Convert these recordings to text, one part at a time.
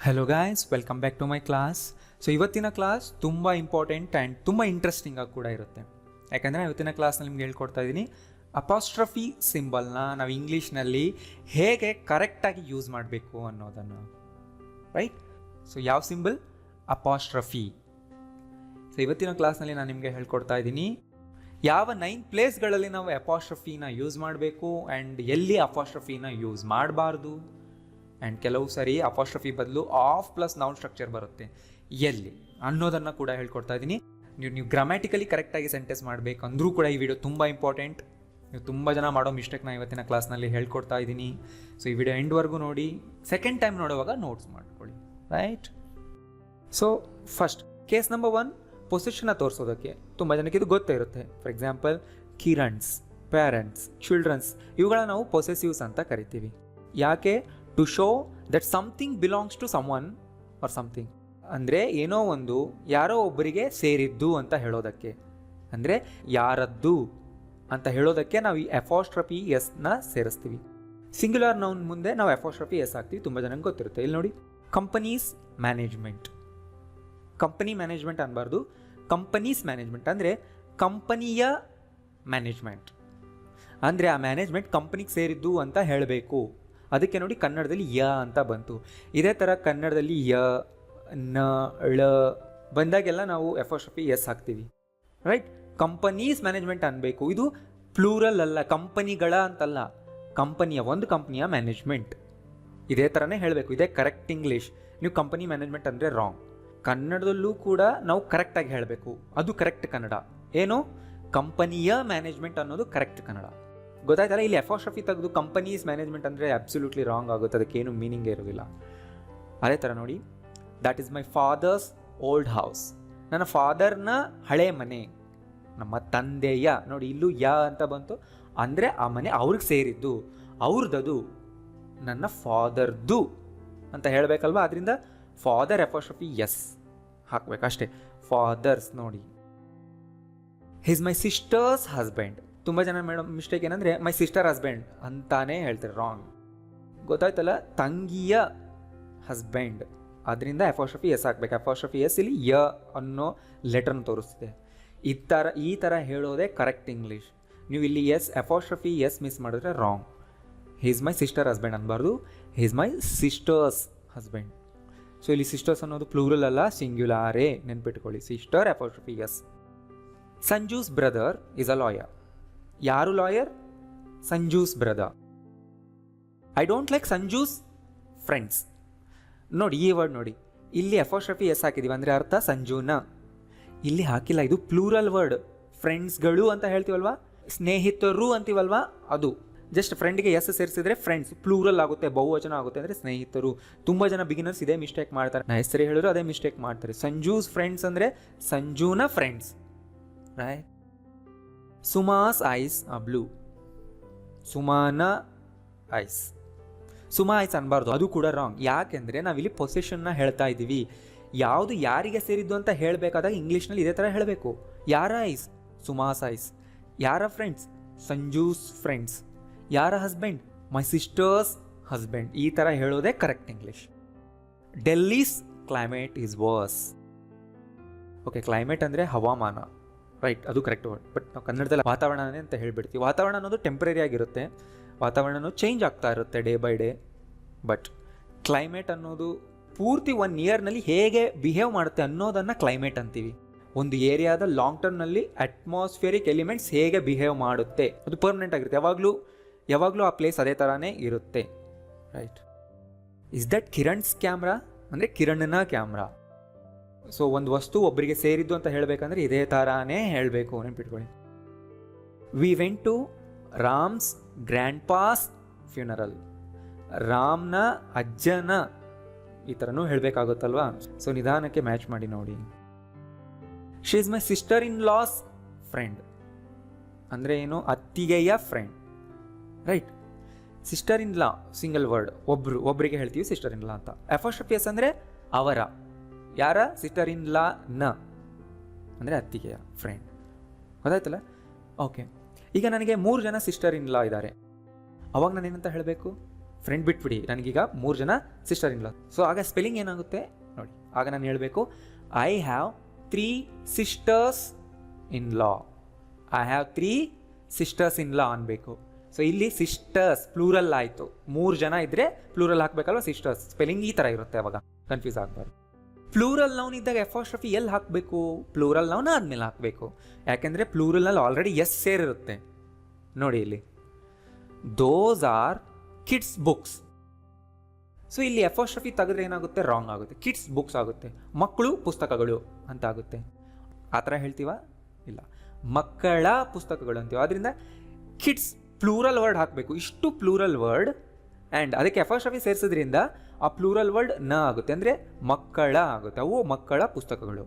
Hello guys, welcome back to my class. So ಇವತ್ತಿನ class ತುಂಬ important and ತುಂಬ interesting ಆಗಿ ಕೂಡ ಇರುತ್ತೆ. ಯಾಕಂದರೆ ಇವತ್ತಿನ ಕ್ಲಾಸ್ನಲ್ಲಿ ನಿಮ್ಗೆ ಹೇಳ್ಕೊಡ್ತಾ ಇದ್ದೀನಿ ಅಪಾಸ್ಟ್ರಫಿ ಸಿಂಬಲ್ನ ನಾವು ಇಂಗ್ಲೀಷ್ನಲ್ಲಿ ಹೇಗೆ ಕರೆಕ್ಟಾಗಿ ಯೂಸ್ ಮಾಡಬೇಕು ಅನ್ನೋದನ್ನು. ರೈಟ್? ಸೊ ಯಾವ ಸಿಂಬಲ್? ಅಪಾಸ್ಟ್ರಫಿ. ಸೊ ಇವತ್ತಿನ ಕ್ಲಾಸ್ನಲ್ಲಿ ನಾನು ನಿಮಗೆ ಹೇಳ್ಕೊಡ್ತಾ ಇದ್ದೀನಿ ಯಾವ 9 ಪ್ಲೇಸ್ಗಳಲ್ಲಿ ನಾವು ಅಪಾಸ್ಟ್ರಫಿನ ಯೂಸ್ ಮಾಡಬೇಕು ಆ್ಯಂಡ್ ಎಲ್ಲಿ ಅಪಾಸ್ಟ್ರಫಿನ ಯೂಸ್ ಮಾಡಬಾರ್ದು. ಆ್ಯಂಡ್ ಕೆಲವು ಸರಿ ಅಪಾಸ್ಟ್ರಫಿ ಬದಲು ಆಫ್ ಪ್ಲಸ್ ನೌನ್ ಸ್ಟ್ರಕ್ಚರ್ ಬರುತ್ತೆ, ಎಲ್ಲಿ ಅನ್ನೋದನ್ನು ಕೂಡ ಹೇಳ್ಕೊಡ್ತಾ ಇದ್ದೀನಿ. ನೀವು ಗ್ರಾಮ್ಯಾಟಿಕಲಿ ಕರೆಕ್ಟಾಗಿ ಸೆಂಟೆನ್ಸ್ ಮಾಡಬೇಕಂದ್ರೂ ಕೂಡ ಈ ವಿಡಿಯೋ ತುಂಬ ಇಂಪಾರ್ಟೆಂಟ್. ನೀವು ತುಂಬ ಜನ ಮಾಡೋ ಮಿಸ್ಟೇಕ್ನ ಇವತ್ತಿನ ಕ್ಲಾಸ್ನಲ್ಲಿ ಹೇಳ್ಕೊಡ್ತಾ ಇದ್ದೀನಿ. ಸೊ ಈ ವಿಡಿಯೋ ಎಂಡ್ವರೆಗೂ ನೋಡಿ, ಸೆಕೆಂಡ್ ಟೈಮ್ ನೋಡುವಾಗ ನೋಟ್ಸ್ ಮಾಡ್ಕೊಳ್ಳಿ. Right? So first case number 1, ಪೊಸಿಷನ್ನ ತೋರಿಸೋದಕ್ಕೆ ತುಂಬ ಜನಕ್ಕೆ ಇದು ಗೊತ್ತೇ ಇರುತ್ತೆ. For example Kiran's, parents, children's, ಇವುಗಳನ್ನ ನಾವು ಪೊಸೆಸಿವ್ಸ್ ಅಂತ ಕರಿತೀವಿ. ಯಾಕೆ? To show that something belongs to someone or something. ಅಂದರೆ ಏನೋ ಒಂದು ಯಾರೋ ಒಬ್ಬರಿಗೆ ಸೇರಿದ್ದು ಅಂತ ಹೇಳೋದಕ್ಕೆ, ಅಂದರೆ ಯಾರದ್ದು ಅಂತ ಹೇಳೋದಕ್ಕೆ ನಾವು ಈ ಅಪಾಸ್ಟ್ರಫಿ ಎಸ್ನ ಸೇರಿಸ್ತೀವಿ. ಸಿಂಗ್ಯುಲರ್ ನೌನ್ ಮುಂದೆ ನಾವು ಅಪಾಸ್ಟ್ರಫಿ ಎಸ್ ಹಾಕ್ತೀವಿ. ತುಂಬ ಜನಕ್ಕೆ ಗೊತ್ತಿರುತ್ತೆ. ಇಲ್ಲಿ ನೋಡಿ, ಕಂಪನೀಸ್ ಮ್ಯಾನೇಜ್ಮೆಂಟ್. ಕಂಪನಿ ಮ್ಯಾನೇಜ್ಮೆಂಟ್ ಅನ್ನಬಾರ್ದು, ಕಂಪನೀಸ್ ಮ್ಯಾನೇಜ್ಮೆಂಟ್. ಅಂದರೆ ಕಂಪನಿಯ ಮ್ಯಾನೇಜ್ಮೆಂಟ್, ಅಂದರೆ ಆ ಮ್ಯಾನೇಜ್ಮೆಂಟ್ ಕಂಪನಿಗೆ ಸೇರಿದ್ದು ಅಂತ ಹೇಳಬೇಕು. ಅದಕ್ಕೆ ನೋಡಿ ಕನ್ನಡದಲ್ಲಿ ಯ ಅಂತ ಬಂತು. ಇದೇ ಥರ ಕನ್ನಡದಲ್ಲಿ ಯ, ನ, ಳ ಬಂದಾಗೆಲ್ಲ ನಾವು ಅಪಾಸ್ಟ್ರಫಿ ಎಸ್ ಹಾಕ್ತೀವಿ. ರೈಟ್? ಕಂಪನೀಸ್ ಮ್ಯಾನೇಜ್ಮೆಂಟ್ ಅನ್ನಬೇಕು. ಇದು ಪ್ಲೂರಲ್ ಅಲ್ಲ, ಕಂಪನಿಗಳ ಅಂತಲ್ಲ, ಕಂಪನಿಯ, ಒಂದು ಕಂಪನಿಯ ಮ್ಯಾನೇಜ್ಮೆಂಟ್. ಇದೇ ಥರನೇ ಹೇಳಬೇಕು. ಇದೇ ಕರೆಕ್ಟ್ ಇಂಗ್ಲೀಷ್. ನೀವು ಕಂಪನಿ ಮ್ಯಾನೇಜ್ಮೆಂಟ್ ಅಂದರೆ ರಾಂಗ್. ಕನ್ನಡದಲ್ಲೂ ಕೂಡ ನಾವು ಕರೆಕ್ಟಾಗಿ ಹೇಳಬೇಕು. ಅದು ಕರೆಕ್ಟ್ ಕನ್ನಡ. ಏನು? ಕಂಪನಿಯ ಮ್ಯಾನೇಜ್ಮೆಂಟ್ ಅನ್ನೋದು ಕರೆಕ್ಟ್ ಕನ್ನಡ. ಗೊತ್ತಾಯ್ತಲ್ಲ? ಇಲ್ಲಿ ಅಪಾಸ್ಟ್ರಫಿ ತೆಗೆದು ಕಂಪನೀಸ್ ಮ್ಯಾನೇಜ್ಮೆಂಟ್ ಅಂದರೆ ಅಬ್ಸಲ್ಯೂಟ್ಲಿ ರಾಂಗ್ ಆಗುತ್ತೆ. ಅದಕ್ಕೇನು ಮೀನಿಂಗೇ ಇರೋದಿಲ್ಲ. ಅದೇ ಥರ ನೋಡಿ, that is my father's old house. ನನ್ನ ಫಾದರ್ನ ಹಳೆ ಮನೆ, ನಮ್ಮ ತಂದೆಯ. ನೋಡಿ, ಇಲ್ಲೂ ಯ ಅಂತ ಬಂತು, ಅಂದರೆ ಆ ಮನೆ ಅವ್ರಿಗೆ ಸೇರಿದ್ದು, ಅವ್ರದ್ದು, ನನ್ನ ಫಾದರ್ದು ಅಂತ ಹೇಳಬೇಕಲ್ವ. ಅದರಿಂದ ಫಾದರ್ ಅಪಾಸ್ಟ್ರಫಿ ಎಸ್ ಹಾಕ್ಬೇಕಷ್ಟೇ. ಫಾದರ್ಸ್. ನೋಡಿ, ಹಿಸ್ ಮೈ ಸಿಸ್ಟರ್ಸ್ ಹಸ್ಬೆಂಡ್. ತುಂಬ ಜನ ಮೇಡಮ್ ಮಿಸ್ಟೇಕ್ ಏನಂದರೆ ಮೈ ಸಿಸ್ಟರ್ ಹಸ್ಬೆಂಡ್ ಅಂತಾನೆ ಹೇಳ್ತಾರೆ. ರಾಂಗ್. ಗೊತ್ತಾಯ್ತಲ್ಲ? ತಂಗಿಯ ಹಸ್ಬೆಂಡ್. ಅದರಿಂದ ಅಪಾಸ್ಟ್ರಫಿ ಎಸ್ ಹಾಕ್ಬೇಕು. ಅಪಾಸ್ಟ್ರಫಿ ಎಸ್ ಇಲ್ಲಿ ಯ ಅನ್ನೋ ಲೆಟರ್ನ ತೋರಿಸ್ತಿದೆ. ಈ ಥರ ಹೇಳೋದೇ ಕರೆಕ್ಟ್ ಇಂಗ್ಲೀಷ್. ನೀವು ಇಲ್ಲಿ ಎಸ್ ಅಪಾಸ್ಟ್ರಫಿ ಎಸ್ ಮಿಸ್ ಮಾಡಿದ್ರೆ wrong. He's my sister husband ಅನ್ನಬಾರ್ದು, he's my sister's husband. So ಇಲ್ಲಿ ಸಿಸ್ಟರ್ಸ್ ಅನ್ನೋದು ಪ್ಲೂರಲ್ ಅಲ್ಲ, ಸಿಂಗ್ಯುಲಾರೇ. ನೆನ್ಪಿಟ್ಕೊಳ್ಳಿ. Sister apostrophe s. Sanju's brother is a lawyer. ಯಾರು lawyer? Sanju's brother. I don't like Sanju's friends. ನೋಡಿ, ಈ ವರ್ಡ್ ನೋಡಿ, ಇಲ್ಲಿ ಅಪಾಸ್ಟ್ರಫಿ ಎಸ್ ಹಾಕಿದ್ದೀವಿ, ಅಂದರೆ ಅರ್ಥ ಸಂಜೂನ. ಇಲ್ಲಿ ಹಾಕಿಲ್ಲ. ಇದು ಪ್ಲೂರಲ್ ವರ್ಡ್. ಫ್ರೆಂಡ್ಸ್ಗಳು ಅಂತ ಹೇಳ್ತೀವಲ್ವಾ, ಸ್ನೇಹಿತರು ಅಂತೀವಲ್ವಾ, ಅದು ಜಸ್ಟ್ ಫ್ರೆಂಡ್ಗೆ ಎಸ್ ಸೇರಿಸಿದ್ರೆ ಫ್ರೆಂಡ್ಸ್ ಪ್ಲೂರಲ್ ಆಗುತ್ತೆ, ಬಹುವಚನ ಆಗುತ್ತೆ, ಅಂದರೆ ಸ್ನೇಹಿತರು. ತುಂಬ ಜನ ಬಿಗಿನರ್ಸ್ ಇದೇ ಮಿಸ್ಟೇಕ್ ಮಾಡ್ತಾರೆ. ನಾ ಹೆಸರು ಹೇಳಿದ್ರು ಅದೇ ಮಿಸ್ಟೇಕ್ ಮಾಡ್ತಾರೆ. ಸಂಜೂಸ್ ಫ್ರೆಂಡ್ಸ್ ಅಂದರೆ ಸಂಜೂನ ಫ್ರೆಂಡ್ಸ್. ರೈಟ್? ಸುಮಾಸ್ ಐಸ್ ಆ ಬ್ಲೂ. ಸುಮಾನ ಐಸ್. ಸುಮಾ ಐಸ್ ಅನ್ಬಾರ್ದು, ಅದು ಕೂಡ ರಾಂಗ್. ಯಾಕೆಂದರೆ ನಾವಿಲ್ಲಿ ಪೊಸೆಷನ್ನ ಹೇಳ್ತಾ ಇದ್ದೀವಿ. ಯಾವುದು ಯಾರಿಗೆ ಸೇರಿದ್ದು ಅಂತ ಹೇಳಬೇಕಾದಾಗ ಇಂಗ್ಲೀಷ್ನಲ್ಲಿ ಇದೇ ಥರ ಹೇಳಬೇಕು. ಯಾರ ಐಸ್? ಸುಮಾಸ್ ಐಸ್. ಯಾರ ಫ್ರೆಂಡ್ಸ್? ಸಂಜೂಸ್ ಫ್ರೆಂಡ್ಸ್. ಯಾರ ಹಸ್ಬೆಂಡ್? My sister's husband. ಈ ಥರ ಹೇಳೋದೇ correct English. Delhi's climate is worse. Okay, climate ಅಂದರೆ ಹವಾಮಾನ. ರೈಟ್, ಅದು ಕರೆಕ್ಟ್ ವರ್ಡ್. ಬಟ್ ನಾವು ಕನ್ನಡದಲ್ಲಿ ವಾತಾವರಣನೇ ಅಂತ ಹೇಳ್ಬಿಡ್ತೀವಿ. ವಾತಾವರಣ ಅನ್ನೋದು ಟೆಂಪ್ರರಿ ಆಗಿರುತ್ತೆ. ವಾತಾವರಣ ಚೇಂಜ್ ಆಗ್ತಾ ಇರುತ್ತೆ day by day. But climate ಅನ್ನೋದು ಪೂರ್ತಿ 1 ಇಯರ್ನಲ್ಲಿ ಹೇಗೆ ಬಿಹೇವ್ ಮಾಡುತ್ತೆ ಅನ್ನೋದನ್ನು ಕ್ಲೈಮೇಟ್ ಅಂತೀವಿ. ಒಂದು ಏರಿಯಾದ ಲಾಂಗ್ ಟರ್ಮ್ನಲ್ಲಿ ಅಟ್ಮಾಸ್ಫಿಯರಿಕ್ ಎಲಿಮೆಂಟ್ಸ್ ಹೇಗೆ ಬಿಹೇವ್ ಮಾಡುತ್ತೆ, ಅದು ಪರ್ಮನೆಂಟ್ ಆಗಿರುತ್ತೆ. ಯಾವಾಗಲೂ ಆ ಪ್ಲೇಸ್ ಅದೇ ಥರನೇ ಇರುತ್ತೆ. Right? Is that Kiran's camera? ಅಂದರೆ ಕಿರಣ್ನ ಕ್ಯಾಮ್ರಾ. ಸೊ ಒಂದು ವಸ್ತು ಒಬ್ಬರಿಗೆ ಸೇರಿದ್ದು ಅಂತ ಹೇಳಬೇಕಂದ್ರೆ ಇದೇ ಥರನೇ ಹೇಳಬೇಕು. ನೆನ್ಪಿಟ್ಕೊಳ್ಳಿ. We went to Ram's grandpa's funeral. ರಾಮ್ನ ಅಜ್ಜನ, ಈ ಥರನೂ ಹೇಳಬೇಕಾಗುತ್ತಲ್ವಾ. ಸೊ ನಿಧಾನಕ್ಕೆ ಮ್ಯಾಚ್ ಮಾಡಿ ನೋಡಿ. She is my sister in law's friend. ಅಂದರೆ ಏನು? ಅತ್ತಿಗೆಯ friend. Right? Sister in law single word, ಒಬ್ಬರಿಗೆ ಹೇಳ್ತೀವಿ ಸಿಸ್ಟರ್ ಇನ್ ಲಾ ಅಂತ. ಅಪಾಸ್ಟ್ರಫಿ ಎಸ್ ಅಂದರೆ ಅವರ. ಯಾರ? ಸಿಸ್ಟರ್ ಇನ್ ಲಾ ನ, ಅಂದರೆ ಅತ್ತಿಗೆಯ ಫ್ರೆಂಡ್. ಗೊತ್ತಾಯ್ತಲ್ಲ? ಓಕೆ, ಈಗ ನನಗೆ 3 ಜನ ಸಿಸ್ಟರ್ ಇನ್ ಲಾ ಇದ್ದಾರೆ. ಅವಾಗ ನಾನೇನಂತ ಹೇಳಬೇಕು? ಫ್ರೆಂಡ್ ಬಿಟ್ಬಿಡಿ, ನನಗೀಗ 3 ಜನ ಸಿಸ್ಟರ್ ಇನ್ ಲಾ. ಸೊ ಆಗ ಸ್ಪೆಲ್ಲಿಂಗ್ ಏನಾಗುತ್ತೆ ನೋಡಿ, ಆಗ ನಾನು ಹೇಳಬೇಕು I have 3 sisters in law. I have 3 sisters in law ಅನ್ಬೇಕು. ಸೊ ಇಲ್ಲಿ ಸಿಸ್ಟರ್ಸ್ ಪ್ಲೂರಲ್ ಆಯಿತು, 3 ಜನ ಇದ್ದರೆ ಪ್ಲೂರಲ್ ಹಾಕಬೇಕಲ್ವ, ಸಿಸ್ಟರ್ಸ್. ಸ್ಪೆಲ್ಲಿಂಗ್ ಈ ಥರ ಇರುತ್ತೆ, ಅವಾಗ ಕನ್ಫ್ಯೂಸ್ ಆಗಬಾರ್ದು. ಪ್ಲೂರಲ್ ನೌನ್ ಇದ್ದಾಗ ಅಪಾಸ್ಟ್ರಫಿ ಎಲ್ಲಿ ಹಾಕಬೇಕು? ಪ್ಲೂರಲ್ ನೌನ್ ಆದಮೇಲೆ ಹಾಕಬೇಕು. ಯಾಕೆಂದರೆ ಪ್ಲೂರಲ್ನಲ್ಲಿ ಆಲ್ರೆಡಿ ಎಸ್ ಸೇರಿರುತ್ತೆ. ನೋಡಿ ಇಲ್ಲಿ those are kids books. So ಇಲ್ಲಿ ಅಪಾಸ್ಟ್ರಫಿ ತೆಗೆದ್ರೆ ಏನಾಗುತ್ತೆ? ರಾಂಗ್ ಆಗುತ್ತೆ, ಕಿಡ್ಸ್ ಬುಕ್ಸ್ ಆಗುತ್ತೆ, ಮಕ್ಕಳು ಪುಸ್ತಕಗಳು ಅಂತ ಆಗುತ್ತೆ. ಆ ಥರ ಹೇಳ್ತೀವ? ಇಲ್ಲ, ಮಕ್ಕಳ ಪುಸ್ತಕಗಳು ಅಂತೀವಿ. ಆದ್ದರಿಂದ ಕಿಡ್ಸ್ ಪ್ಲೂರಲ್ ವರ್ಡ್ ಹಾಕಬೇಕು. ಇಷ್ಟು ಪ್ಲೂರಲ್ ವರ್ಡ್ ಆ್ಯಂಡ್ ಅದಕ್ಕೆ ಅಪಾಸ್ಟ್ರಫಿ ಸೇರಿಸೋದ್ರಿಂದ ಆ ಪ್ಲೂರಲ್ ವರ್ಡ್ ನ ಆಗುತ್ತೆ, ಅಂದರೆ ಮಕ್ಕಳ ಆಗುತ್ತೆ. ಅವು ಮಕ್ಕಳ ಪುಸ್ತಕಗಳು.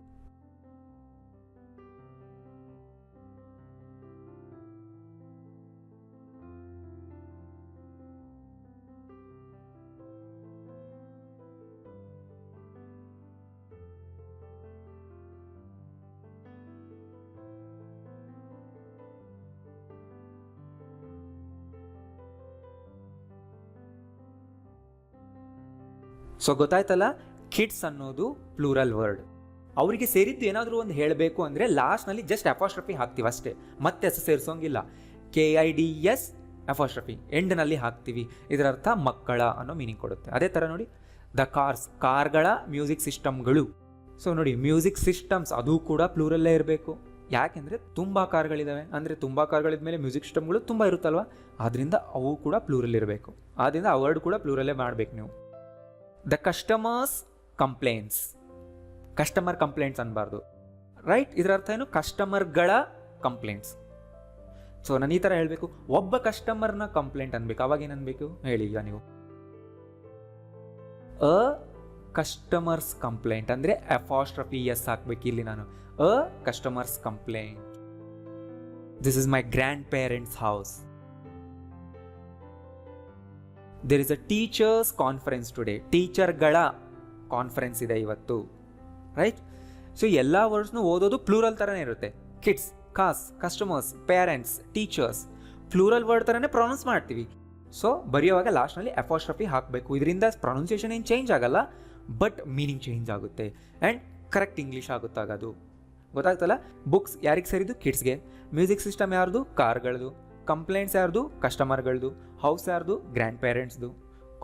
ಸೊ ಗೊತ್ತಾಯ್ತಲ್ಲ, ಕಿಡ್ಸ್ ಅನ್ನೋದು ಪ್ಲೂರಲ್ ವರ್ಡ್. ಅವರಿಗೆ ಸೇರಿದ್ದು ಏನಾದರೂ ಒಂದು ಹೇಳಬೇಕು ಅಂದರೆ ಲಾಸ್ಟ್ನಲ್ಲಿ ಜಸ್ಟ್ ಅಪಾಸ್ಟ್ರಫಿ ಹಾಕ್ತೀವಿ ಅಷ್ಟೇ, ಮತ್ತೆ ಹೆಸರು ಸೇರಿಸೋಂಗಿಲ್ಲ. KIDS ಅಪಾಸ್ಟ್ರಫಿ ಎಂಡ್ನಲ್ಲಿ ಹಾಕ್ತೀವಿ. ಇದರ ಅರ್ಥ ಮಕ್ಕಳ ಅನ್ನೋ ಮೀನಿಂಗ್ ಕೊಡುತ್ತೆ. ಅದೇ ಥರ ನೋಡಿ ದ ಕಾರ್ಸ್, ಕಾರ್ಗಳ ಮ್ಯೂಸಿಕ್ ಸಿಸ್ಟಮ್ಗಳು. ಸೊ ನೋಡಿ ಮ್ಯೂಸಿಕ್ ಸಿಸ್ಟಮ್ಸ್ ಅದು ಕೂಡ ಪ್ಲೂರಲ್ಲೇ ಇರಬೇಕು. ಯಾಕೆಂದರೆ ತುಂಬ ಕಾರ್ಗಳಿದ್ದಾವೆ, ಅಂದರೆ ತುಂಬ ಕಾರ್ಗಳಿದ್ಮೇಲೆ ಮ್ಯೂಸಿಕ್ ಸಿಸ್ಟಮ್ಗಳು ತುಂಬ ಇರುತ್ತಲ್ವ, ಆದ್ದರಿಂದ ಅವು ಕೂಡ ಪ್ಲೂರಲ್ ಇರಬೇಕು. ಆದ್ದರಿಂದ ಆ ವರ್ಡ್ ಕೂಡ ಪ್ಲೂರಲ್ಲೇ ಮಾಡಬೇಕು ನೀವು. The customers complaints, customer complaints ಅನ್ಬಾರ್ದು, ರೈಟ್? ಇದರ ಅರ್ಥ ಏನು? ಕಸ್ಟಮರ್ಗಳ ಕಂಪ್ಲೇಂಟ್ಸ್. ಸೊ ನಾನು ಈ ಥರ ಹೇಳಬೇಕು, ಒಬ್ಬ ಕಸ್ಟಮರ್ನ ಕಂಪ್ಲೇಂಟ್ ಅನ್ಬೇಕು. ಅವಾಗ ಏನು ಅನ್ಬೇಕು ಹೇಳಿ ಈಗ ನೀವು? ಅ ಕಸ್ಟಮರ್ಸ್ ಕಂಪ್ಲೇಂಟ್ ಅಂದರೆ ಅಪಾಸ್ಟ್ರಫಿ ಎಸ್ ಹಾಕ್ಬೇಕು ಇಲ್ಲಿ ನಾನು. A customers' complaint. This is my grandparents' house. There is a teachers' conference today. ಟೀಚರ್ಗಳ ಕಾನ್ಫರೆನ್ಸ್ ಇದೆ ಇವತ್ತು, ರೈಟ್? ಸೊ ಎಲ್ಲ ವರ್ಡ್ಸ್ನು ಓದೋದು ಪ್ಲೂರಲ್ ಥರನೇ ಇರುತ್ತೆ. Kids, cows, customers, parents, teachers plural word ಥರನೇ ಪ್ರೊನೌನ್ಸ್ ಮಾಡ್ತೀವಿ. ಸೊ ಬರೆಯುವಾಗ ಲಾಸ್ಟ್ನಲ್ಲಿ ಅಪಾಸ್ಟ್ರಫಿ ಹಾಕಬೇಕು. ಇದರಿಂದ ಪ್ರೊನೌನ್ಸಿಯೇಷನ್ ಏನು ಚೇಂಜ್ ಆಗಲ್ಲ, ಬಟ್ ಮೀನಿಂಗ್ ಚೇಂಜ್ ಆಗುತ್ತೆ ಆ್ಯಂಡ್ ಕರೆಕ್ಟ್ ಇಂಗ್ಲೀಷ್ ಆಗುತ್ತಾಗದು. ಗೊತ್ತಾಗ್ತಲ್ಲ? ಬುಕ್ಸ್ ಯಾರಿಗೆ ಸೇರಿದ್ದು? ಕಿಡ್ಸ್ಗೆ. ಮ್ಯೂಸಿಕ್ ಸಿಸ್ಟಮ್ ಯಾರ್ದು? ಕಾರ್ಗಳದು. ಕಂಪ್ಲೇಂಟ್ಸ್ ಯಾರ್ದು? ಕಸ್ಟಮರ್ಗಳದು. ಹೌಸ್ ಯಾರ್ದು? ಗ್ರ್ಯಾಂಡ್ ಪೇರೆಂಟ್ಸ್ದು.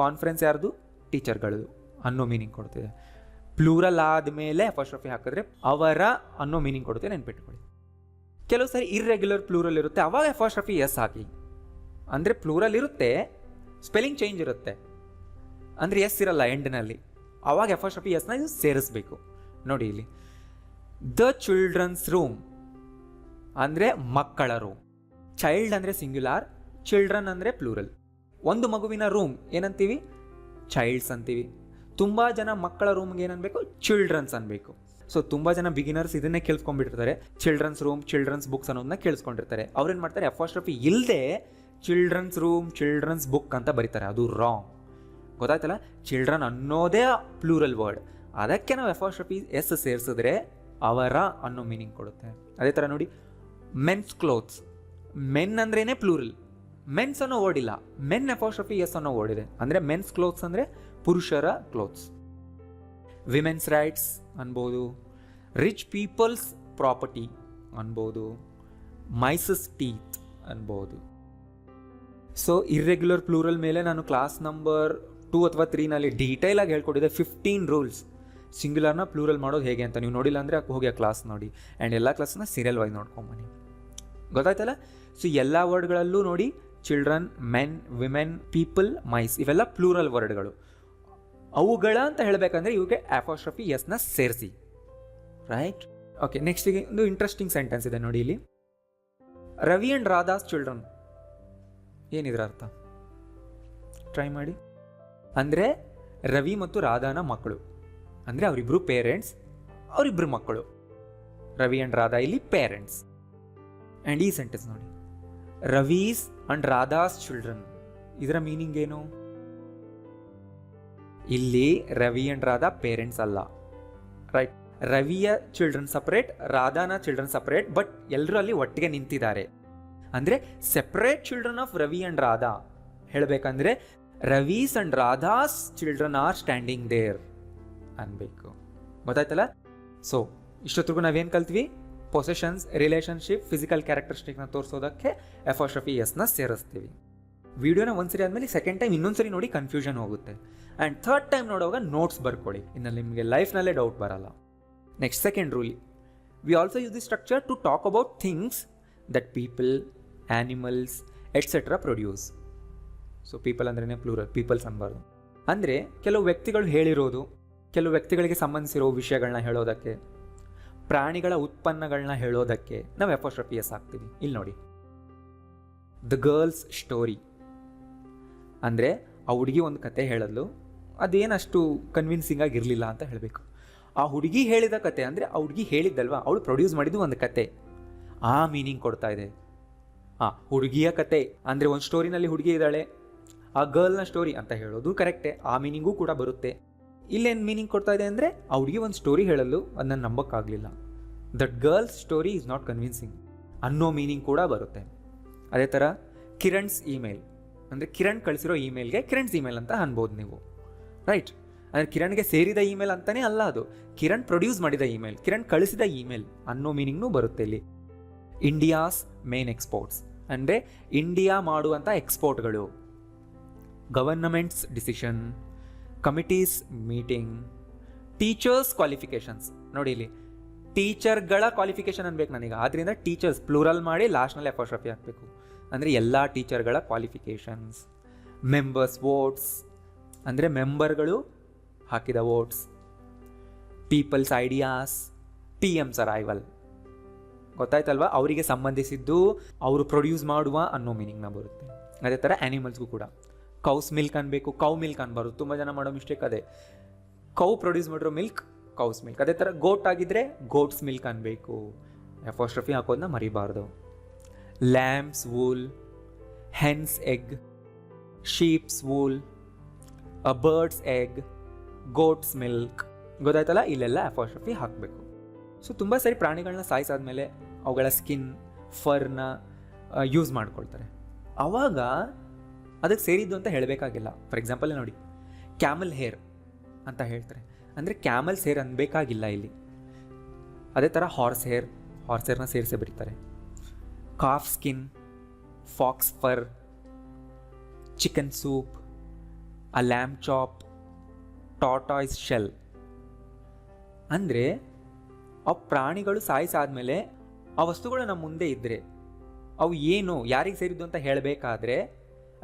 ಕಾನ್ಫರೆನ್ಸ್ ಯಾರ್ದು? ಟೀಚರ್ಗಳದು ಅನ್ನೋ ಮೀನಿಂಗ್ ಕೊಡ್ತಿದೆ. ಪ್ಲೂರಲ್ ಆದಮೇಲೆ ಅಪಾಸ್ಟ್ರಫಿ ಹಾಕಿದ್ರೆ ಅವರ ಅನ್ನೋ ಮೀನಿಂಗ್ ಕೊಡುತ್ತೆ, ನೆನ್ಪಿಟ್ಕೊಳ್ಳಿ. ಕೆಲವು ಸಾರಿ ಇರ್ರೆಗ್ಯುಲರ್ ಪ್ಲೂರಲ್ ಇರುತ್ತೆ, ಅವಾಗ ಅಪಾಸ್ಟ್ರಫಿ ಎಸ್ ಹಾಕಿ. ಅಂದರೆ ಪ್ಲೂರಲ್ ಇರುತ್ತೆ, ಸ್ಪೆಲ್ಲಿಂಗ್ ಚೇಂಜ್ ಇರುತ್ತೆ, ಅಂದರೆ ಎಸ್ ಇರಲ್ಲ ಎಂಡ್ನಲ್ಲಿ, ಅವಾಗ ಅಪಾಸ್ಟ್ರಫಿ ಎಸ್ನ ಇದು ಸೇರಿಸ್ಬೇಕು. ನೋಡಿ ಇಲ್ಲಿ ದ ಚಿಲ್ಡ್ರನ್ಸ್ ರೂಮ್ ಅಂದರೆ ಮಕ್ಕಳ ರೂಮ್. ಚೈಲ್ಡ್ ಅಂದರೆ ಸಿಂಗ್ಯುಲಾರ್, ಚಿಲ್ಡ್ರನ್ ಅಂದರೆ ಪ್ಲೂರಲ್. ಒಂದು ಮಗುವಿನ ರೂಮ್ ಏನಂತೀವಿ? ಚೈಲ್ಡ್ಸ್ ಅಂತೀವಿ. ತುಂಬ ಜನ ಮಕ್ಕಳ ರೂಮ್ಗೆ ಏನನ್ಬೇಕು? ಚಿಲ್ಡ್ರನ್ಸ್ ಅನ್ಬೇಕು. ಸೊ ತುಂಬ ಜನ ಬಿಗಿನರ್ಸ್ ಇದನ್ನೇ ಕೇಳಿಸ್ಕೊಂಡ್ಬಿಟ್ಟಿರ್ತಾರೆ, ಚಿಲ್ಡ್ರನ್ಸ್ ರೂಮ್, ಚಿಲ್ಡ್ರನ್ಸ್ ಬುಕ್ಸ್ ಅನ್ನೋದನ್ನ ಕೇಳಿಸ್ಕೊಂಡಿರ್ತಾರೆ. ಅವ್ರೇನು ಮಾಡ್ತಾರೆ? ಅಪಾಸ್ಟ್ರಫಿ ಇಲ್ಲದೆ ಚಿಲ್ಡ್ರನ್ಸ್ ರೂಮ್, ಚಿಲ್ಡ್ರನ್ಸ್ ಬುಕ್ ಅಂತ ಬರೀತಾರೆ. ಅದು ರಾಂಗ್. ಗೊತ್ತಾಯ್ತಲ್ಲ? ಚಿಲ್ಡ್ರನ್ ಅನ್ನೋದೇ ಪ್ಲೂರಲ್ ವರ್ಡ್, ಅದಕ್ಕೆ ನಾವು ಅಪಾಸ್ಟ್ರಫಿ ಎಸ್ ಸೇರಿಸಿದ್ರೆ ಅವರ ಅನ್ನೋ ಮೀನಿಂಗ್ ಕೊಡುತ್ತೆ. ಅದೇ ಥರ ನೋಡಿ ಮೆನ್ಸ್ ಕ್ಲೋತ್ಸ್. ಮೆನ್ ಅಂದ್ರೇನೆ ಪ್ಲೂರಲ್, ಮೆನ್ಸ್ ಅನ್ನೋ ವರ್ಡ್ ಇಲ್ಲ, ಮೆನ್ ಅಪಾಸ್ಟ್ರಫಿ ಎಸ್ ಅನ್ನೋ ವರ್ಡ್ ಇದೆ. ಅಂದರೆ ಮೆನ್ಸ್ ಕ್ಲೋತ್ಸ್ ಅಂದರೆ ಪುರುಷರ ಕ್ಲೋತ್ಸ್. ವಿಮೆನ್ಸ್ ರೈಟ್ಸ್ ಅನ್ಬೋದು, ರಿಚ್ ಪೀಪಲ್ಸ್ ಪ್ರಾಪರ್ಟಿ ಅನ್ಬೋದು, ಮೈಸಸ್ ಟೀತ್ ಅನ್ಬೋದು. ಸೊ ಇರ್ರೆಗ್ಯುಲರ್ ಪ್ಲೂರಲ್ ಮೇಲೆ ನಾನು ಕ್ಲಾಸ್ ನಂಬರ್ 2 ಅಥವಾ 3ನಲ್ಲಿ ಡೀಟೇಲಾಗಿ ಹೇಳ್ಕೊಟ್ಟಿದ್ದೆ 15 ರೂಲ್ಸ್ ಸಿಂಗ್ಯುಲರ್ನ ಪ್ಲೂರಲ್ ಮಾಡೋದು ಹೇಗೆ ಅಂತ. ನೀವು ನೋಡಿಲ್ಲ ಅಂದರೆ ಹೋಗಿ ಆ ಕ್ಲಾಸ್ ನೋಡಿ, ಆ್ಯಂಡ್ ಎಲ್ಲ ಕ್ಲಾಸ್ನ ಸೀರಿಯಲ್ ವೈಸ್ ನೋಡ್ಕೊಂಬನ್ನಿ. ಗೊತ್ತಾಯ್ತಲ್ಲ? ಸೊ ಎಲ್ಲ ವರ್ಡ್ಗಳಲ್ಲೂ ನೋಡಿ children, men, women, people, mice ಇವೆಲ್ಲ ಪ್ಲೂರಲ್ ವರ್ಡ್ಗಳು. ಅವುಗಳ ಅಂತ ಹೇಳಬೇಕಂದ್ರೆ ಇವಿಗೆ ಅಪಾಸ್ಟ್ರಫಿ ಎಸ್ನ ಸೇರಿಸಿ, ರೈಟ್? ಓಕೆ, ನೆಕ್ಸ್ಟಿಗೆ ಒಂದು ಇಂಟ್ರೆಸ್ಟಿಂಗ್ ಸೆಂಟೆನ್ಸ್ ಇದೆ ನೋಡಿ ಇಲ್ಲಿ. Ravi and Radha's children. ಏನಿದ್ರ ಅರ್ಥ? ಟ್ರೈ ಮಾಡಿ. ಅಂದರೆ ರವಿ ಮತ್ತು ರಾಧಾನ ಮಕ್ಕಳು, ಅಂದರೆ ಅವರಿಬ್ಬರು ಪೇರೆಂಟ್ಸ್, ಅವರಿಬ್ಬರು ಮಕ್ಕಳು. ರವಿ ಆ್ಯಂಡ್ ರಾಧಾ ಇಲ್ಲಿ ಪೇರೆಂಟ್ಸ್. ಆ್ಯಂಡ್ ಈ ಸೆಂಟೆನ್ಸ್ ನೋಡಿ, ರವೀಸ್ ಆ್ಯಂಡ್ ರಾಧಾಸ್ ಚಿಲ್ಡ್ರನ್. ಇದರ ಮೀನಿಂಗ್ ಏನು? ಇಲ್ಲಿ ರವಿ ಆ್ಯಂಡ್ ರಾಧಾ ಪೇರೆಂಟ್ಸ್ ಅಲ್ಲ, ರೈಟ್? ರವಿಯ ಚಿಲ್ಡ್ರನ್ ಸಪ್ರೇಟ್, ರಾಧಾನ ಚಿಲ್ಡ್ರನ್ ಸಪ್ರೇಟ್, ಬಟ್ ಎಲ್ಲರೂ ಅಲ್ಲಿ ಒಟ್ಟಿಗೆ ನಿಂತಿದ್ದಾರೆ. ಅಂದರೆ separate children of Ravi and Radha ಹೇಳಬೇಕಂದ್ರೆ Ravi's and Radha's children are standing there ಅನ್ಬೇಕು. ಗೊತ್ತಾಯ್ತಲ್ಲ? ಸೊ ಇಷ್ಟೊತ್ತಿಗೂ ನಾವೇನು ಕಲ್ತ್ವಿ? ಪೊಸೆಷನ್ಸ್, ರಿಲೇಷನ್ಶಿಪ್, ಫಿಸಿಕಲ್ ಕ್ಯಾರೆಕ್ಟರಿಸ್ಟಿಕ್ನ ತೋರಿಸೋದಕ್ಕೆ ಎಫೋಸ್ಟ್ರಫಿ ಎಸ್ನ ಸೇರಿಸ್ತೀವಿ. ವಿಡಿಯೋನ ಒಂದ್ಸರಿ ಆದಮೇಲೆ ಸೆಕೆಂಡ್ ಟೈಮ್ ಇನ್ನೊಂದ್ಸರಿ ನೋಡಿ ಕನ್ಫ್ಯೂಷನ್ ಹೋಗುತ್ತೆ. ಆ್ಯಂಡ್ ಥರ್ಡ್ ಟೈಮ್ ನೋಡುವಾಗ ನೋಟ್ಸ್ ಬರ್ಕೊಳ್ಳಿ, ಇನ್ನು ನಿಮಗೆ ಲೈಫ್ನಲ್ಲೇ ಡೌಟ್ ಬರಲ್ಲ. Next second rule, we also use the structure to talk about things that people, animals etcetera produce. So people ಅಂದ್ರೇ ಪ್ಲೂರಲ್, ಪೀಪಲ್ಸ್ ಅನ್ಬಾರ್ದು. ಅಂದರೆ ಕೆಲವು ವ್ಯಕ್ತಿಗಳು ಹೇಳಿರೋದು, ಕೆಲವು ವ್ಯಕ್ತಿಗಳಿಗೆ ಸಂಬಂಧಿಸಿರೋ ವಿಷಯಗಳನ್ನ ಹೇಳೋದಕ್ಕೆ, ಪ್ರಾಣಿಗಳ ಉತ್ಪನ್ನಗಳನ್ನ ಹೇಳೋದಕ್ಕೆ ನಾವು ಎಫೋಸ್ಟ್ರಫಿ ಎಸ್ ಹಾಕ್ತೀವಿ. ಇಲ್ಲಿ ನೋಡಿ, ದ ಗರ್ಲ್ಸ್ ಸ್ಟೋರಿ ಅಂದರೆ ಆ ಹುಡುಗಿ ಒಂದು ಕತೆ ಹೇಳಲು ಅದೇನಷ್ಟು ಕನ್ವಿನ್ಸಿಂಗ್ ಆಗಿರಲಿಲ್ಲ ಅಂತ ಹೇಳಬೇಕು. ಆ ಹುಡುಗಿ ಹೇಳಿದ ಕತೆ ಅಂದರೆ ಆ ಹುಡುಗಿ ಹೇಳಿದ್ದಲ್ವಾ, ಅವಳು ಪ್ರೊಡ್ಯೂಸ್ ಮಾಡಿದ್ದು ಒಂದು ಕತೆ, ಆ ಮೀನಿಂಗ್ ಕೊಡ್ತಾ ಇದೆ. ಹುಡುಗಿಯ ಕತೆ ಅಂದರೆ ಒಂದು ಸ್ಟೋರಿನಲ್ಲಿ ಹುಡುಗಿ ಇದ್ದಾಳೆ, ಆ ಗರ್ಲ್ನ ಸ್ಟೋರಿ ಅಂತ ಹೇಳೋದು ಕರೆಕ್ಟೇ, ಆ ಮೀನಿಂಗೂ ಕೂಡ ಬರುತ್ತೆ. ಇಲ್ಲೇನು ಮೀನಿಂಗ್ ಕೊಡ್ತಾ ಇದೆ ಅಂದರೆ ಆ ಹುಡುಗಿ ಒಂದು ಸ್ಟೋರಿ ಹೇಳಲು ಅದನ್ನು ನಂಬೋಕ್ಕಾಗಲಿಲ್ಲ, that girl's story is not convincing ಅನ್ನೋ ಮೀನಿಂಗ್ ಕೂಡ ಬರುತ್ತೆ. ಅದೇ ಥರ ಕಿರಣ್ಸ್ ಇಮೇಲ್ ಅಂದರೆ ಕಿರಣ್ ಕಳಿಸಿರೋ ಇಮೇಲ್ಗೆ ಕಿರಣ್ಸ್ ಇಮೇಲ್ ಅಂತ ಅನ್ಬೋದು ನೀವು, ರೈಟ್? ಅಂದರೆ ಕಿರಣ್ಗೆ ಸೇರಿದ ಇಮೇಲ್ ಅಂತಲೇ ಅಲ್ಲ ಅದು, ಕಿರಣ್ ಪ್ರೊಡ್ಯೂಸ್ ಮಾಡಿದ ಇಮೇಲ್, ಕಿರಣ್ ಕಳಿಸಿದ ಇಮೇಲ್ ಅನ್ನೋ ಮೀನಿಂಗ್ನೂ ಬರುತ್ತೆ ಇಲ್ಲಿ. ಇಂಡಿಯಾಸ್ ಮೇನ್ ಎಕ್ಸ್ಪೋರ್ಟ್ಸ್ ಅಂದರೆ ಇಂಡಿಯಾ ಮಾಡುವಂಥ ಎಕ್ಸ್ಪೋರ್ಟ್ಗಳು, government's decision, committee's meeting, teachers' qualifications. ನೋಡಿ ಇಲ್ಲಿ ಟೀಚರ್ಗಳ ಕ್ವಾಲಿಫಿಕೇಷನ್ ಅನ್ಬೇಕು ನನಗೆ, ಆದ್ದರಿಂದ ಟೀಚರ್ಸ್ ಪ್ಲೂರಲ್ ಮಾಡಿ ಲಾಸ್ಟ್ನಲ್ಲಿ ಅಪೋಸ್ಟ್ರಫಿ ಹಾಕಬೇಕು. ಅಂದರೆ ಎಲ್ಲ ಟೀಚರ್ಗಳ ಕ್ವಾಲಿಫಿಕೇಷನ್ಸ್. ಮೆಂಬರ್ಸ್ ವೋಟ್ಸ್ ಅಂದರೆ ಮೆಂಬರ್ಗಳು ಹಾಕಿದ votes. People's ideas, P M's arrival. ಗೊತ್ತಾಯ್ತಲ್ವಾ? ಅವರಿಗೆ ಸಂಬಂಧಿಸಿದ್ದು, ಅವರು ಪ್ರೊಡ್ಯೂಸ್ ಮಾಡುವ ಅನ್ನೋ ಮೀನಿಂಗ್ನ ಬರುತ್ತೆ. ಅದೇ ಥರ ಆ್ಯನಿಮಲ್ಸ್ಗೂ ಕೂಡ ಕೌಸ್ ಮಿಲ್ಕ್ ಅನ್ಬೇಕು, ಕೌ ಮಿಲ್ಕ್ ಅನ್ಬಾರ್ದು. ತುಂಬ ಜನ ಮಾಡೋ ಮಿಸ್ಟೇಕ್ ಅದೇ, ಕೌ ಪ್ರೊಡ್ಯೂಸ್ ಮಾಡಿರೋ ಮಿಲ್ಕ್ ಕೌಸ್ ಮಿಲ್ಕ್. ಅದೇ ಥರ ಗೋಟ್ ಆಗಿದ್ದರೆ ಗೋಟ್ಸ್ ಮಿಲ್ಕ್ ಅನ್ಬೇಕು, ಅಪೋಸ್ಟ್ರಫಿ ಹಾಕೋದನ್ನ ಮರಿಬಾರ್ದು. Lamb's wool, hen's egg, sheep's wool, a bird's egg, goat's milk. ಗೊತ್ತಾಯ್ತಲ್ಲ? ಇಲ್ಲೆಲ್ಲ ಅಪೋಸ್ಟ್ರಫಿ ಹಾಕಬೇಕು. ಸೊ ತುಂಬ ಸರಿ ಪ್ರಾಣಿಗಳನ್ನ ಸಾಯಿಸಾದ್ಮೇಲೆ ಅವುಗಳ ಸ್ಕಿನ್, ಫರ್ನ ಯೂಸ್ ಮಾಡ್ಕೊಳ್ತಾರೆ. ಆವಾಗ ಅದಕ್ಕೆ ಸೇರಿದ್ದು ಅಂತ ಹೇಳಬೇಕಾಗಿಲ್ಲ. ಫಾರ್ ಎಕ್ಸಾಂಪಲ್ ನೋಡಿ, ಕ್ಯಾಮಲ್ ಹೇರ್ ಅಂತ ಹೇಳ್ತಾರೆ, ಅಂದರೆ ಕ್ಯಾಮಲ್ಸ್ ಹೇರ್ ಅನ್ಬೇಕಾಗಿಲ್ಲ ಇಲ್ಲಿ. ಅದೇ ಥರ ಹಾರ್ಸ್ ಹೇರ್ನ ಸೇರಿಸೇ ಬರೀತಾರೆ. Calf skin, fox fur, chicken soup, a lamb chop, tortoise shell. ಅಂದರೆ ಆ ಪ್ರಾಣಿಗಳು ಸಾಯಿಸಾದ್ಮೇಲೆ ಆ ವಸ್ತುಗಳು ನಮ್ಮ ಮುಂದೆ ಇದ್ದರೆ ಅವು ಏನು, ಯಾರಿಗೆ ಸೇರಿದ್ದು ಅಂತ ಹೇಳಬೇಕಾದ್ರೆ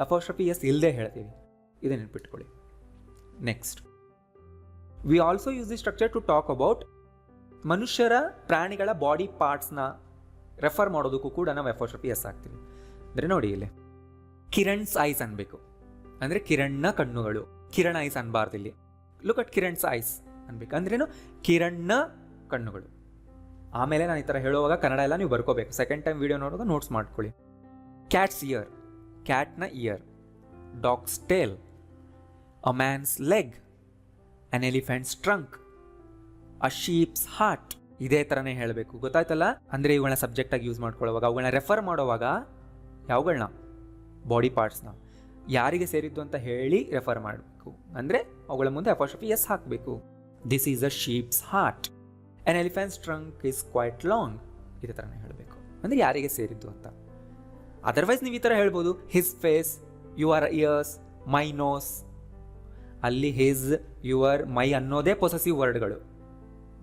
ಅಪೋಸ್ಟ್ರಫಿ ಎಸ್ ಇಲ್ಲದೆ ಹೇಳ್ತೀವಿ. ಇದನ್ನು ನೆನ್ಪಿಟ್ಕೊಳ್ಳಿ. Next, we also use the structure to talk about ಮನುಷ್ಯರ, ಪ್ರಾಣಿಗಳ ಬಾಡಿ ಪಾರ್ಟ್ಸ್ನ ರೆಫರ್ ಮಾಡೋದಕ್ಕೂ ಕೂಡ ನಾವು ಅಪೋಸ್ಟ್ರಫಿ ಎಸ್ ಹಾಕ್ತೀವಿ. ಅಂದರೆ ನೋಡಿ ಇಲ್ಲಿ ಕಿರಣ್ಸ್ ಐಸ್ ಅನ್ಬೇಕು, ಅಂದರೆ ಕಿರಣ್ನ ಕಣ್ಣುಗಳು. ಕಿರಣ್ ಐಸ್ ಅನ್ಬಾರ್ದು ಇಲ್ಲಿ. ಲುಕ್ ಅಟ್ ಕಿರಣ್ಸ್ ಐಸ್ ಅನ್ಬೇಕು. ಅಂದ್ರೇನು? ಕಿರಣ್ನ ಕಣ್ಣುಗಳು. ಆಮೇಲೆ ನಾನು ಈ ಥರ ಹೇಳುವಾಗ ಕನ್ನಡ ಎಲ್ಲ ನೀವು ಬರ್ಕೋಬೇಕು. ಸೆಕೆಂಡ್ ಟೈಮ್ ವಿಡಿಯೋ ನೋಡುವಾಗ ನೋಟ್ಸ್ ಮಾಡ್ಕೊಳ್ಳಿ. ಕ್ಯಾಟ್ಸ್ ಇಯರ್, ಕ್ಯಾಟ್ನ ear. Dog's tail, a man's leg, an elephant's trunk, a sheep's heart. ಇದೇ ಥರನೇ ಹೇಳಬೇಕು. ಗೊತ್ತಾಯ್ತಲ್ಲ? ಅಂದರೆ ಇವುಗಳನ್ನ ಸಬ್ಜೆಕ್ಟಾಗಿ ಯೂಸ್ ಮಾಡ್ಕೊಳ್ಳೋವಾಗ, ಅವುಗಳನ್ನ ರೆಫರ್ ಮಾಡೋವಾಗ ಯಾವುಗಳನ್ನ, ಬಾಡಿ ಪಾರ್ಟ್ಸ್ನ ಯಾರಿಗೆ ಸೇರಿದ್ದು ಅಂತ ಹೇಳಿ ರೆಫರ್ ಮಾಡಬೇಕು. ಅಂದರೆ ಅವುಗಳ ಮುಂದೆ ಅಪೋಸ್ಟ್ರಫಿ ಎಸ್ ಹಾಕಬೇಕು. This is a sheep's heart, an elephant's trunk is quite long. ಇದೇ ಥರನೇ ಹೇಳಬೇಕು, ಅಂದರೆ ಯಾರಿಗೆ ಸೇರಿದ್ದು ಅಂತ. ಅದರ್ವೈಸ್ ನೀವು ಈ ಥರ ಹೇಳ್ಬೋದು, his face, your ears, my nose. ಅಲ್ಲಿ ಹಿಸ್, ಯುವರ್, ಮೈ ಅನ್ನೋದೇ ಪೊಸೆಸಿವ್ ವರ್ಡ್ಗಳು